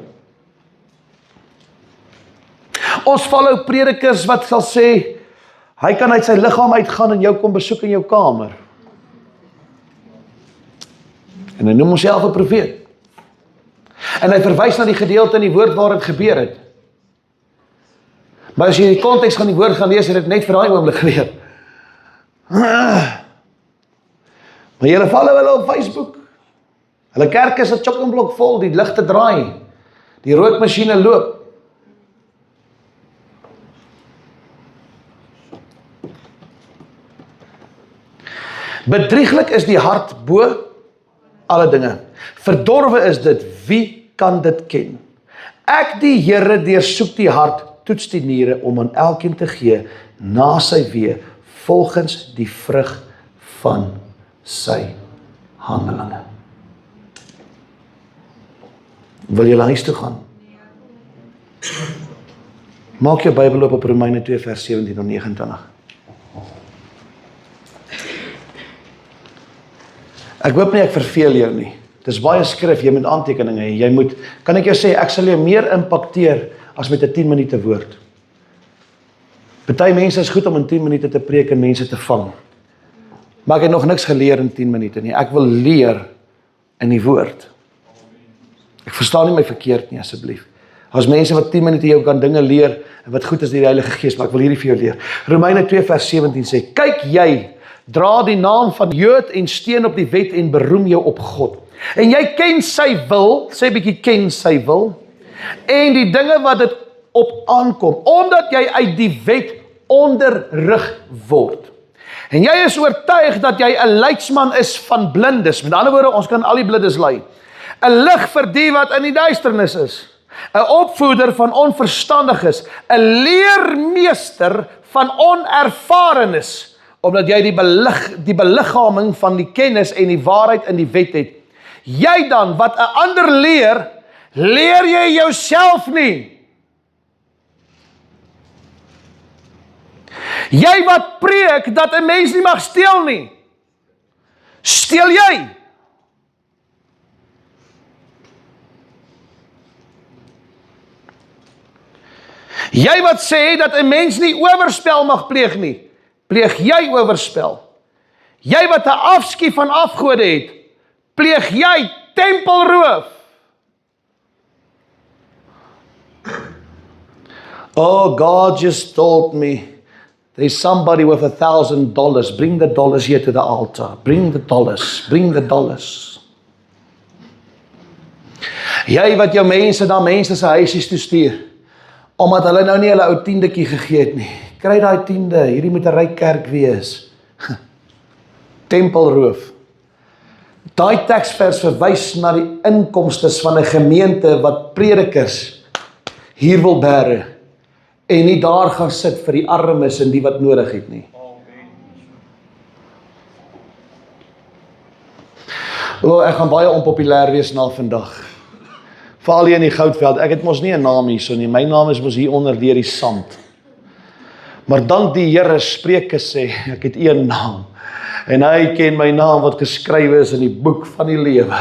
Ons follow predikers wat sal sê, hy kan uit sy liggaam uitgaan en jou kom besoek in jou kamer. En hy noem homself 'n profeet. En hy verwys na die gedeelte in die woord waar dit gebeur het. Maar as jy die konteks van die woord gaan lees, het dit net vir daai oomblik gebeur. Maar julle follow hulle op Facebook. Hulle kerk is 'n chock-en-blok vol, die ligte draai, die rookmasjiene loop. Bedrieglik is die hart bo alle dinge. Verdorwe is dit, wie kan dit ken? Ek die Here deursoek die hart, toets die niere om aan elkeen te gee na sy weë, volgens die vrug van sy handelinge. Wil jy huis toe gaan? Maak jou Bybel oop op Romeine 2 vers 17 tot 29. Ek hoop nie ek verveel jou nie. Dis baie skrif, jy moet aantekeninge hê. Jy moet, kan ek jou sê, ek sal jou meer impakteer as met 'n 10 minute woord. Party mense is goed om in 10 minute te preek en mense te vang. Maar ek het nog niks geleer in 10 minute nie. Ek wil leer in die woord. Ek verstaan nie my verkeerd nie, asseblief. As mense wat 10 minute jou kan dinge leer, en wat goed is deur die Heilige Gees, maar ek wil hierdie vir jou leer. Romeine 2 vers 17 sê, kyk jy, dra die naam van Jood en steun op die wet en beroem jou op God. En jy ken sy wil, sê bietjie ken sy wil, en die dinge wat dit op aankom, omdat jy uit die wet onderrig word. En jy is oortuig dat jy 'n leidsman is van blindes. Met ander woorde, ons kan al die blindes lei. 'n lig vir die wat in die duisternis is. 'n opvoeder van onverstandiges. 'n leermeester van onervarenes. Omdat jy die beliggaming van die kennis en die waarheid in die wet het. Jy dan, wat 'n ander leer, leer jy jouself nie. Jy wat preek dat 'n mens nie mag steel nie. Steel jy? Jy wat sê dat 'n mens nie oorspel mag pleeg nie. Pleeg jy oorspel? Jy wat 'n afskie van afgode het, pleeg jy tempelroof? Oh, God just told me there's somebody with $1,000. Bring the dollars here to the altar. Bring the dollars. Bring the dollars. Jy wat jou mense na mense se huisies toe stuur, omdat hulle nou nie hulle ou tiendetjie gegee het nie. Kry daai tiende, hierdie moet 'n ryk kerk wees. Tempelroof. Daai teksvers verwys na die inkomstes van 'n gemeente wat predikers hier wil bære en nie daar gaan sit vir die armes en die wat nodig het nie. Ek gaan baie onpopulêr wees na vandag. Veral hier in die Goudveld, ek het mos nie 'n naam hierso nie, my naam is mos hier onder deur die sand. Maar dank die Here, Spreuke sê, ek het een naam, en hy ken my naam wat geskrywe is in die boek van die lewe.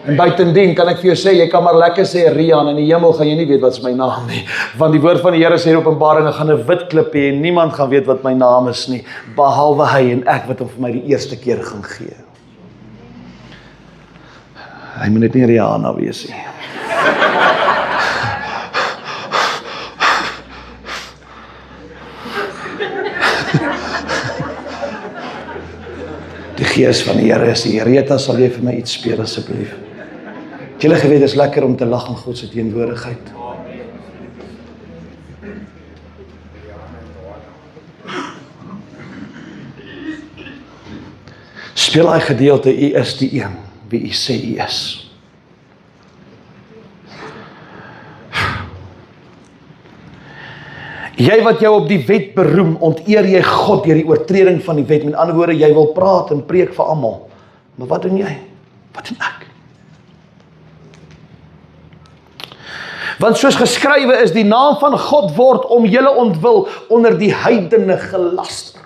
En buitendien kan ek vir jou sê, jy kan maar lekker sê Rian, in die hemel gaan jy nie weet wat is my naam nie, want die woord van die Here sê in Openbaring, ek gaan 'n wit klip hê, en niemand gaan weet wat my naam is nie, behalwe hy en ek wat hom vir my die eerste keer gaan gee. Hy moet net nie Rihanna wees nie. Die Gees van die Here is hier. Rita, sal jy vir my iets speel asseblief? Het julle geweet, dis lekker om te lag in God se teenwoordigheid. Speel daai gedeelte, U is die een wie U sê U is. Jy wat jou op die wet beroem, onteer jy God deur die oortreding van die wet. Met ander woorde, jy wil praat en preek vir almal. Maar wat doen jy? Wat doen ek? Want soos geskrywe is, die naam van God word om julle ontwil onder die heidene gelaster.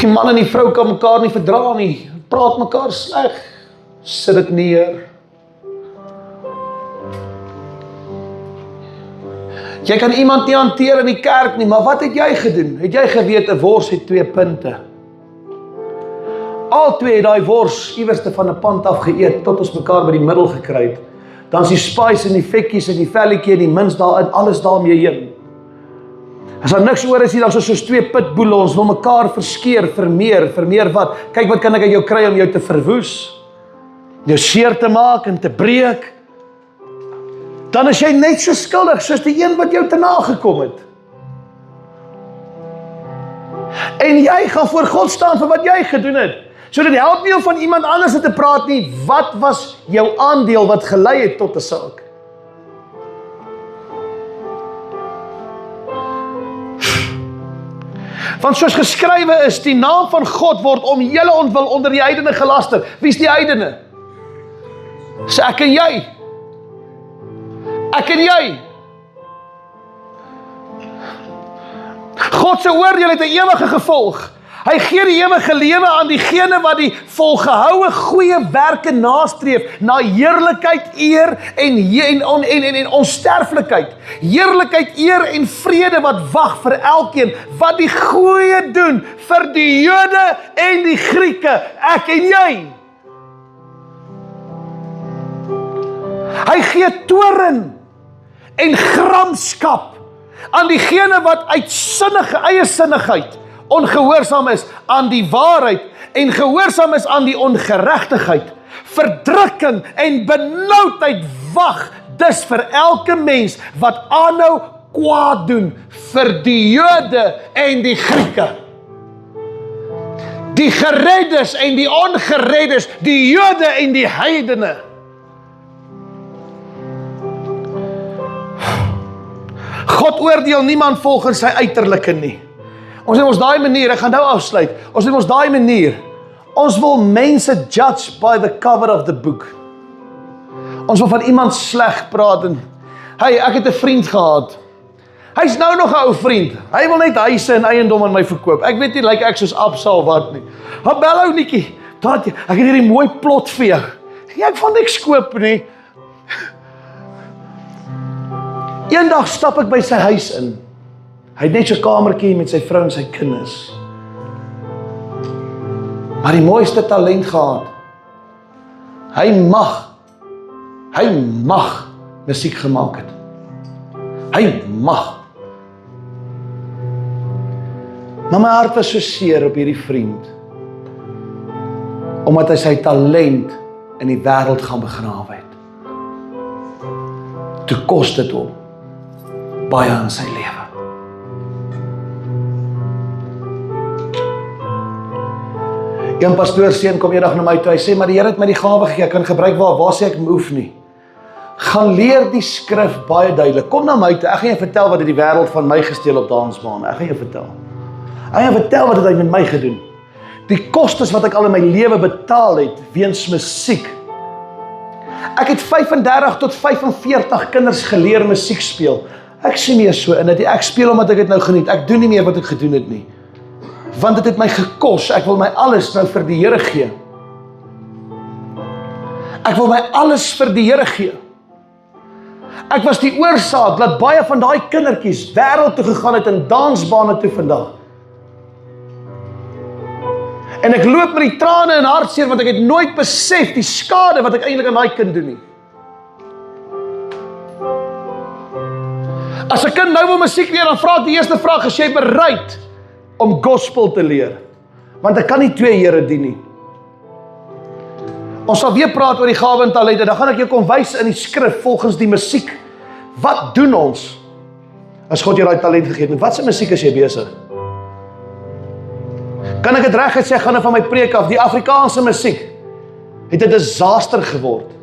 Die man en die vrou kan mekaar nie verdra nie. Praat mekaar sleg. Sit dit neer. Jy kan iemand nie hanteer in die kerk nie, maar wat het jy gedoen? Het jy geweet, 'n wors het 2 punte? Al twee het daai wors iewerste van 'n pand af geëet, tot ons mekaar by die middel gekry het. Dan is die spice en die vekkies en die velletjie en die mins daarin, alles daarmee heen. As daar niks oor is nie, dan soos 2 pitboele, ons wil mekaar verskeer, vermeer wat? Kyk wat kan ek uit jou kry om jou te verwoes, jou seer te maak en te breek. Dan is jy net so skuldig soos die een wat jou te nagekom het. En jy gaan voor God staan vir wat jy gedoen het. So dit help nie om van iemand anders te praat nie. Wat was jou aandeel wat gelei het tot 'n saak? Want soos geskrywe is, die naam van God word om julle ontwil onder die heidene gelaster. Wie is die heidene? Dis ek en jy. Ek en jy. God se oordeel het 'n ewige gevolg. Hy gee die ewige lewe aan diegene wat die volgehoue goeie werke nastreef na heerlikheid, eer en onsterflikheid. Heerlikheid, eer en vrede wat wag vir elkeen wat die goeie doen vir die Jode en die Grieke, ek en jy. Hy gee toorn en gramskap aan diegene wat uit eie sinnigheid ongehoorsaam is aan die waarheid en gehoorsaam is aan die ongeregtigheid. Verdrukking en benoudheid wag dus vir elke mens wat aanhou kwaad doen vir die Jode en die Grieke. Die gereddes en die ongereddes, die Jode en die heidene. God oordeel niemand volgens sy uiterlike nie. Ons het ons daai manier, ek gaan nou afsluit, ons het ons daai manier, ons wil mense judge by the cover of the book. Ons wil van iemand sleg praat en, hey, ek het 'n vriend gehad, hy's nou nog 'n ou vriend, hy wil net huise en eiendom aan my verkoop, ek weet nie, lyk ek soos Absal wat nie, bel ou Nikkie, ek het hierdie mooi plot vir jou, ek van niks koop nie. Eendag stap ek by sy huis in. Hy het net so 'n kamertjie met sy vrou en sy kinders. Maar die mooiste talent gehad. Hy mag musiek gemaak het. Hy mag. Maar my hart was so seer op hierdie vriend. Omdat hy sy talent in die wêreld gaan begrawe het. Toe kos dit hom baie in sy lewe. Een pastoorseun kom eendag na my toe, hy sê, maar die Here het my die gawe gegee, ek kan gebruik waar sê ek hoef nie. Gaan leer die skrif baie duidelik, kom na my toe, ek gaan jou vertel wat het die wêreld van my gesteel op dansbaan, ek gaan jou vertel. Ek gaan jou vertel wat het hy met my gedoen. Die kostes wat ek al in my lewe betaal het, weens musiek. Ek het 35 tot 45 kinders geleer musiek speel. Ek sien nie so in dit, ek speel omdat ek dit nou geniet, ek doen nie meer wat ek gedoen het nie. Want dit het my gekos, ek wil my alles nou vir die Here gee. Ek wil my alles vir die Here gee. Ek was die oorsaak dat baie van daai kindertjies wêreld toe gegaan het en dansbane toe vandag. En ek loop met die trane en hartseer want ek het nooit besef die skade wat ek eintlik aan daai kind doen nie. As 'n kind nou wil musiek leer, dan vra ek die eerste vraag, is jy bereid om gospel te leer? Want ek kan nie twee Here dien nie. Ons sal weer praat oor die gawe en talente, dan gaan ek jou kom wys in die skrif volgens die musiek. Wat doen ons as God jou daai talent gegee het? Wat se musiek is jy besig? Kan ek dit reguit sê, gaan van my preek af, die Afrikaanse musiek het 'n disaster geword.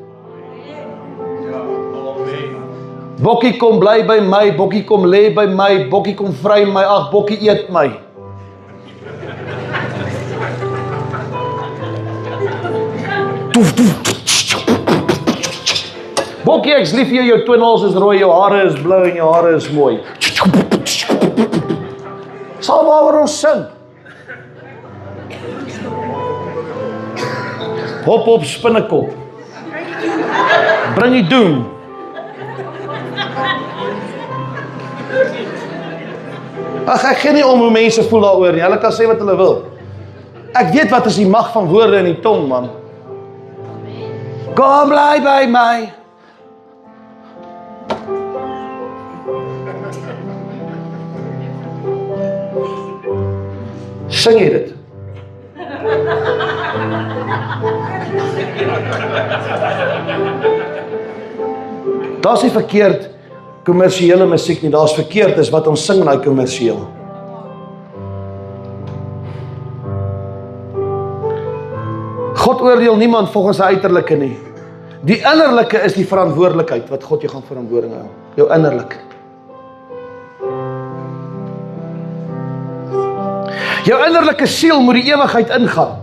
Bokkie kom bly by my, bokkie kom lê by my, bokkie kom vry my, ag bokkie eet my. Bokkie, ek's lief vir jou twinnels is rooi, jou hare is blou en jou hare is mooi. Sal waaroor ons sing. Hop op spinnekop. Bring die doen. Ag, ek gee nie om hoe mense voel daaroor nie. Hulle kan sê wat hulle wil. Ek weet wat is die mag van woorde in die tong, man. Kom bly by my. Sing jy dit? Daar's nie verkeerd kommersiële musiek nie, daar's verkeerd is wat ons sing in daai kommersieel. God oordeel niemand volgens sy uiterlike nie. Die innerlike is die verantwoordelikheid wat God jou gaan verantwoording hou. Jou innerlike. Jou innerlike siel moet die ewigheid ingaan.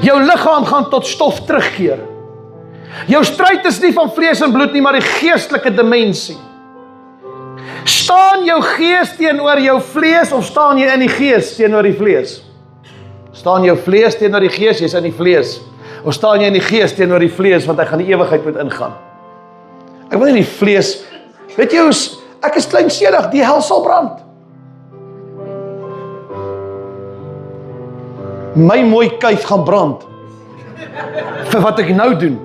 Jou liggaam gaan tot stof terugkeer. Jou stryd is nie van vlees en bloed nie, maar die geestelike dimensie. Staan jou gees teenoor jou vlees, of staan jy in die gees teenoor die vlees? Staan jou vlees teenoor die gees, jy is in die vlees. Of staan jy in die gees teenoor die vlees, want hy gaan die ewigheid moet ingaan. Ek wil nie die vlees, weet jy hoe, ek is kleinseedig, die hel sal brand. My mooi kuif gaan brand, vir wat ek nou doen.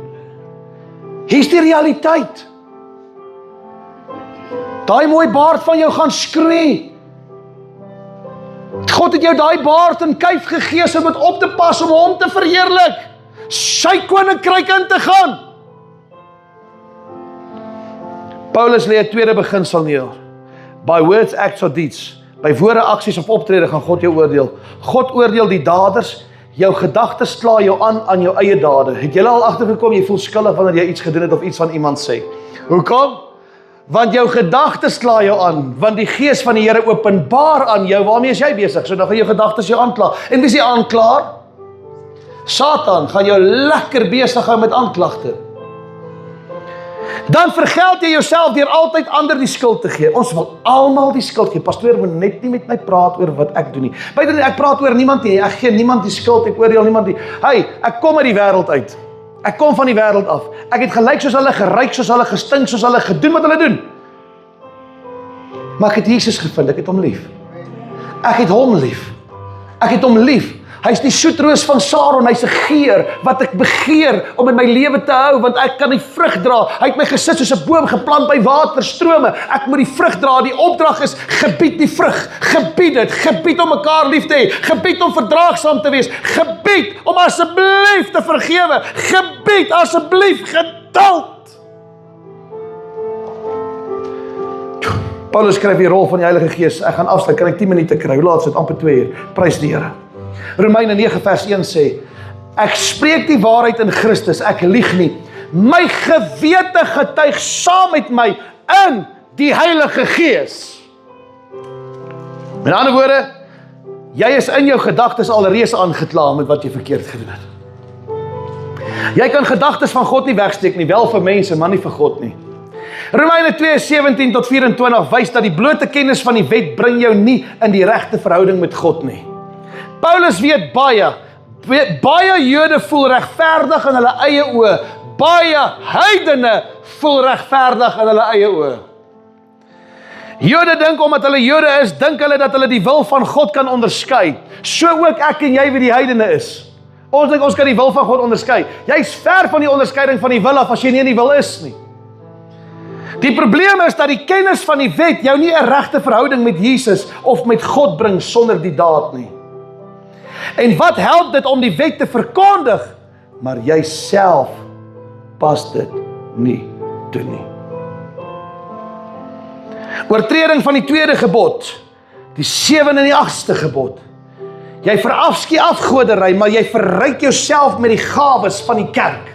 Hier is die realiteit. Daai mooi baard van jou gaan skree. God het jou daai baard en kuif gegee om dit op te pas, om hom te verheerlik, sy koninkryk in te gaan. Paulus lê 'n tweede beginsel neer. By words, acts or deeds. By woorde, aksies of optrede gaan God jou oordeel. God oordeel die daders. Jou gedagtes kla jou aan jou eie dade. Het jy al agtergekom, jy voel skuldig wanneer jy iets gedoen het of iets van iemand sê? Hoekom? Want jou gedagtes kla jou aan, want die gees van die Here openbaar aan jou, waarmee is jy besig? So dan gaan jou gedagtes jou aankla. En wie is die aanklaer? Satan gaan jou lekker besig hou met aanklagte. Dan vergeld jy jouself deur altyd ander die skuld te gee. Ons wil almal die skuld gee. Pastoor moet net nie met my praat oor wat ek doen nie. Byte ek praat oor niemand nie. Ek gee niemand die skuld, ek oordeel niemand nie. Hey, ek kom uit die wêreld uit. Ek kom van die wêreld af. Ek het gelyk soos hulle, geryk soos hulle, gestink soos hulle, gedoen wat hulle doen. Maar ek het Jesus gevind, ek het hom lief. Ek het hom lief. Ek het hom lief. Hy is die soetroos van Saron, hy is 'n geur wat ek begeer om in my lewe te hou, want ek kan die vrug dra. Hy het my gesit soos 'n boom geplant by waterstrome. Ek moet die vrug dra. Die opdrag is gebied die vrug. Gebied dit. Gebied om mekaar lief te hê. Gebied om verdraagsaam te wees. Gebied om asseblief te vergewe. Gebied asseblief geduld. Paulus skryf die rol van die Heilige Gees. Ek gaan afsluit. Kan ek 10 minute kry? Hoe laat is dit? Amper 2 uur. Prys die Here. Romeine 9 vers 1 sê, ek spreek die waarheid in Christus, ek lieg nie. My gewete getuig saam met my in die Heilige Gees. Met ander woorde, jy is in jou gedagtes alreeds aangekla met wat jy verkeerd gedoen het. Jy kan gedagtes van God nie wegsteek nie, wel vir mense, maar nie vir God nie. Romeine 2:17 tot 24 wys dat die blote kennis van die wet bring jou nie in die regte verhouding met God nie. Paulus weet baie Jode voel regverdig in hulle eie oë, baie heidene voel regverdig in hulle eie oë. Jode dink omdat hulle Jode is, dink hulle dat hulle die wil van God kan onderskei. So ook ek en jy wie die heidene is. Ons dink ons kan die wil van God onderskei. Jy's ver van die onderskeiding van die wil af as jy nie in die wil is nie. Die probleem is dat die kennis van die wet jou nie 'n regte verhouding met Jesus of met God bring sonder die daad nie. En wat help dit om die wet te verkondig, maar jy self pas dit nie toe nie. Oortreding van die 2de gebod, die 7de en die 8ste gebod. Jy verafskie afgoderry, maar jy verryk jouself met die gawes van die kerk.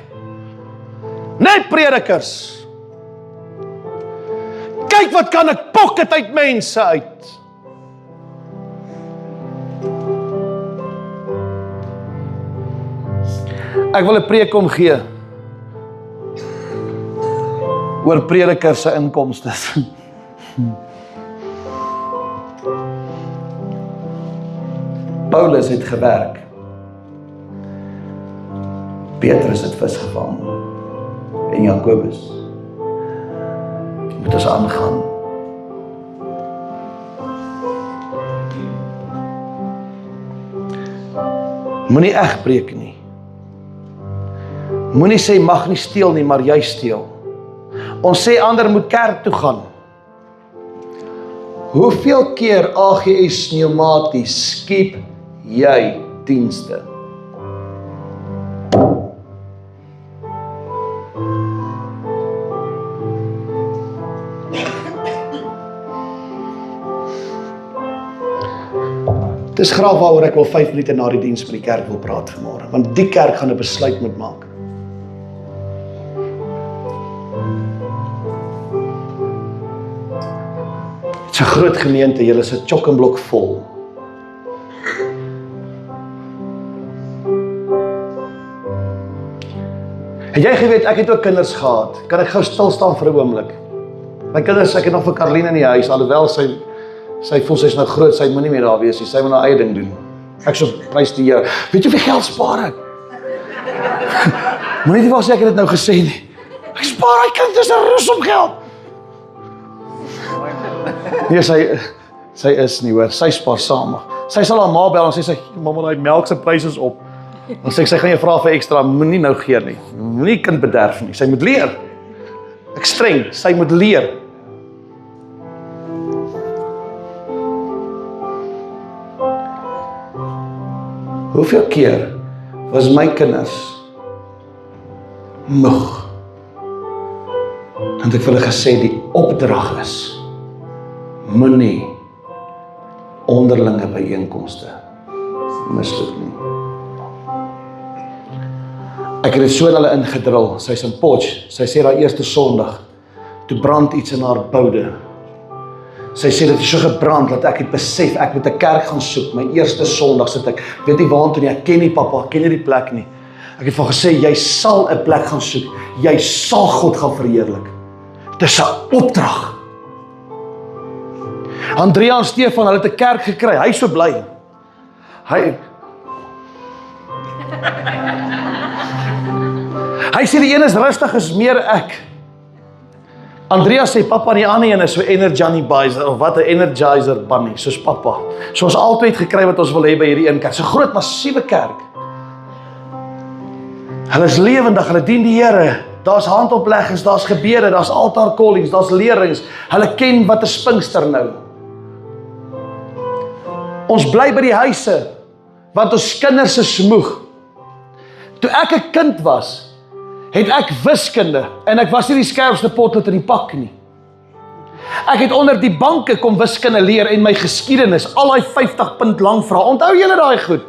Net predikers. Kyk wat kan ek pocket uit mense uit. Ek wil 'n preek omgee oor predikers se inkomste. Paulus het gewerk. Petrus het vis gevang. En Jakobus. Moet ons aangaan. Moenie egbreek nie. Moenie sê mag nie steel nie, maar jy steel. Ons sê ander moet kerk toe gaan. Hoeveel keer AGS pneumaties skiep jy dienste? Dis graag waaroor ek wil 5 minute na die diens by die kerk wil praat vanmôre, want die kerk gaan 'n besluit moet maak. Dit's 'n groot gemeente, julle is 'n chock-en-blok vol. Het jy geweet, ek het ook kinders gehad. Kan ek gou stil staan vir 'n oomblik? My kinders, ek het nog vir Caroline in die huis, alhoewel sy voel sy's nou groot, sy moenie meer daar wees nie, sy moet haar eie ding doen. Ek so prys die Here. Weet jy hoeveel geld spaar ek? Moenie nie waar sê ek het dit nou gesê nie. Ek spaar hy kind, dis 'n rus om geld. Nee, sy is nie hoor, sy spaar saam. Sy sal haar ma bel en sê, mamma, daai melk se pryse is op. Dan sê ek, sy gaan jou vra vir ekstra, moenie nou gee nie. Moenie kind bederf nie, sy moet leer. Ek streng, sy moet leer. Hoeveel keer was my kinders moeg? Want ek vir hulle gesê, die opdrag is, moenie onderlinge byeenkomste misloop nie. Ek het dit so in hulle ingedrul, sy's in Potch, sy sê daai eerste Sondag, toe brand iets in haar boude. Sy sê dit het so gebrand, dat ek het besef, ek moet 'n kerk gaan soek, my eerste Sondag sit ek, weet nie waartoe nie, ek ken nie papa, ek ken nie die plek nie. Ek het vir gesê, jy sal 'n plek gaan soek, jy sal God gaan verheerlik. Dit is 'n opdrag. Andrea en Stefan, hulle het 'n kerk gekry, hy is so bly. Hy sê die een is rustig is meer ek. Andrea sê papa die ander een is so energizer of wat 'n energizer bunny, soos papa. So ons altyd gekry wat ons wil hê by hierdie een kerk. So groot massiewe kerk. Hulle is lewendig, hulle dien die Here. Daar's handopleggings, daar's gebede, daar's altaar callings, daar's lerings. Hulle ken wat 'n Pinkster nou. Ons bly by die huise, want ons kinders is moeg. Toe ek 'n kind was, het ek wiskunde, en ek was nie die skerpste potlood in die pak nie. Ek het onder die banke kom wiskunde leer en my geskiedenis, al die 50 punt lang vrae. Onthou julle daai goed?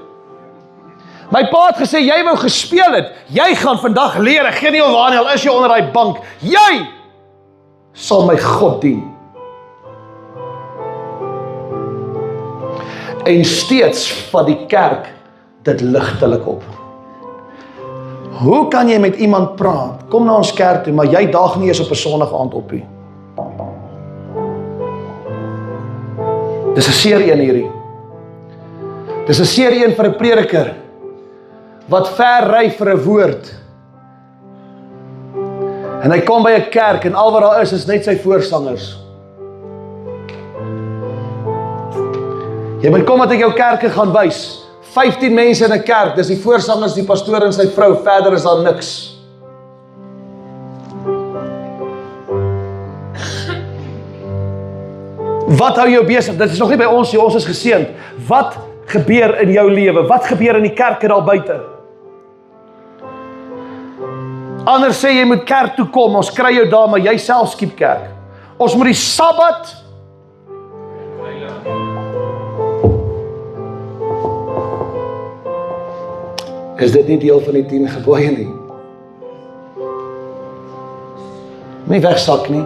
My pa het gesê, jy wou gespeel het, jy gaan vandag leer, ek gee nie om waar nie, al is jy onder die bank, jy sal my God dien. En steeds van die kerk dit ligtelik op. Hoe kan jy met iemand praat? Kom na ons kerk toe, maar jy daag nie eens op 'n Sondag aand op nie. Dis 'n seer een hierdie. Dis 'n seer een vir 'n prediker wat ver ry vir 'n woord. En hy kom by 'n kerk en al wat daar is net sy voorsangers. Jy moet kom dat ek jou kerke gaan wys. 15 mense in 'n kerk, dis die voorsangers, die pastoor en sy vrou, verder is daar niks. Wat hou jou besig? Dit is nog nie by ons nie, ons is geseënd. Wat gebeur in jou lewe? Wat gebeur in die kerke daar buite? Ander sê jy moet kerk toe kom, ons kry jou daar, maar jy self skiep kerk. Ons moet die Sabbat is dit nie deel van die 10 gebooie nie? Nie wegsak nie.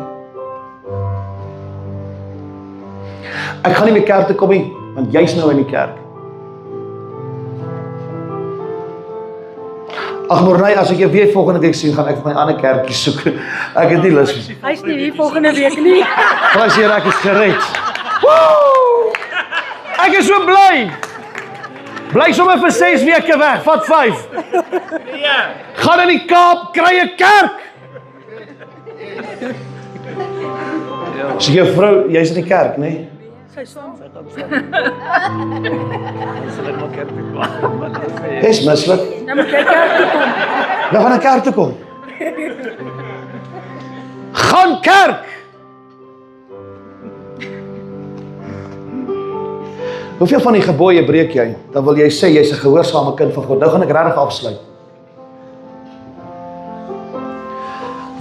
Ek gaan nie meer kerk toe kom nie, want jy's nou in die kerk. Ag Morney, as ek jou weer volgende week sien, gaan ek vir my ander kerkie soek. Ek het nie lus nie. Hy's nie hier volgende week nie. Prys Here, ek is gered. Woe! Ek is so bly. Bly sommer vir 6 weke weg, vat 5. Ja. Gaan in die Kaap, kry 'n kerk. So jou vrou, jy's in die kerk, né? Nee? Sy saam. Dis mislik. Nou moet jy kerk toe kom. Nou gaan 'n kerk toe kom. Gaan kerk. Hoeveel van die gebooie breek jy? Dan wil jy sê jy's 'n gehoorsame kind van God. Nou gaan ek regtig afsluit.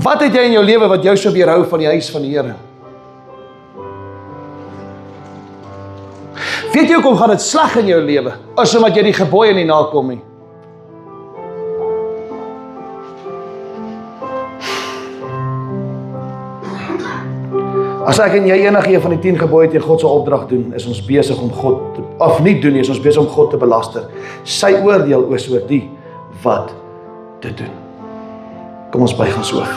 Wat het jy in jou lewe wat jou so weerhou van die huis van die Here? Weet jy hoekom gaan dit sleg in jou lewe? Is omdat jy die gebooie nie nakom nie. As ek en jy enige een van die 10 gebooie teen God se opdrag doen, is ons besig om God, of nie doen nie, is ons besig om God te belaster. Sy oordeel is oor die wat te doen. Kom ons buig ons hoof.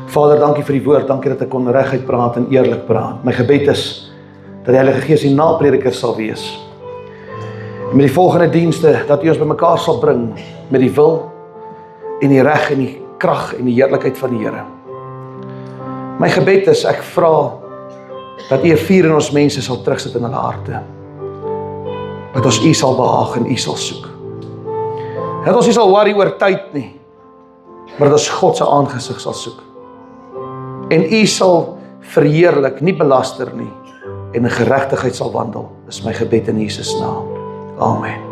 Vader, dankie vir die woord, dankie dat ek kon reguit praat en eerlik praat. My gebed is dat die Heilige Gees die naprediker sal wees. En met die volgende dienste, dat U ons bymekaar sal bring met die wil en die reg en die krag en die heerlikheid van die Here. My gebed is, ek vra dat U 'n vuur in ons mense sal terugsit in hulle harte. Dat ons U sal behaag en U sal soek. Dat ons nie sal worry oor tyd nie, maar dat ons God se aangesig sal soek. En U sal verheerlik, nie belaster nie, en in geregtigheid sal wandel. Dis my gebed in Jesus naam. Amen.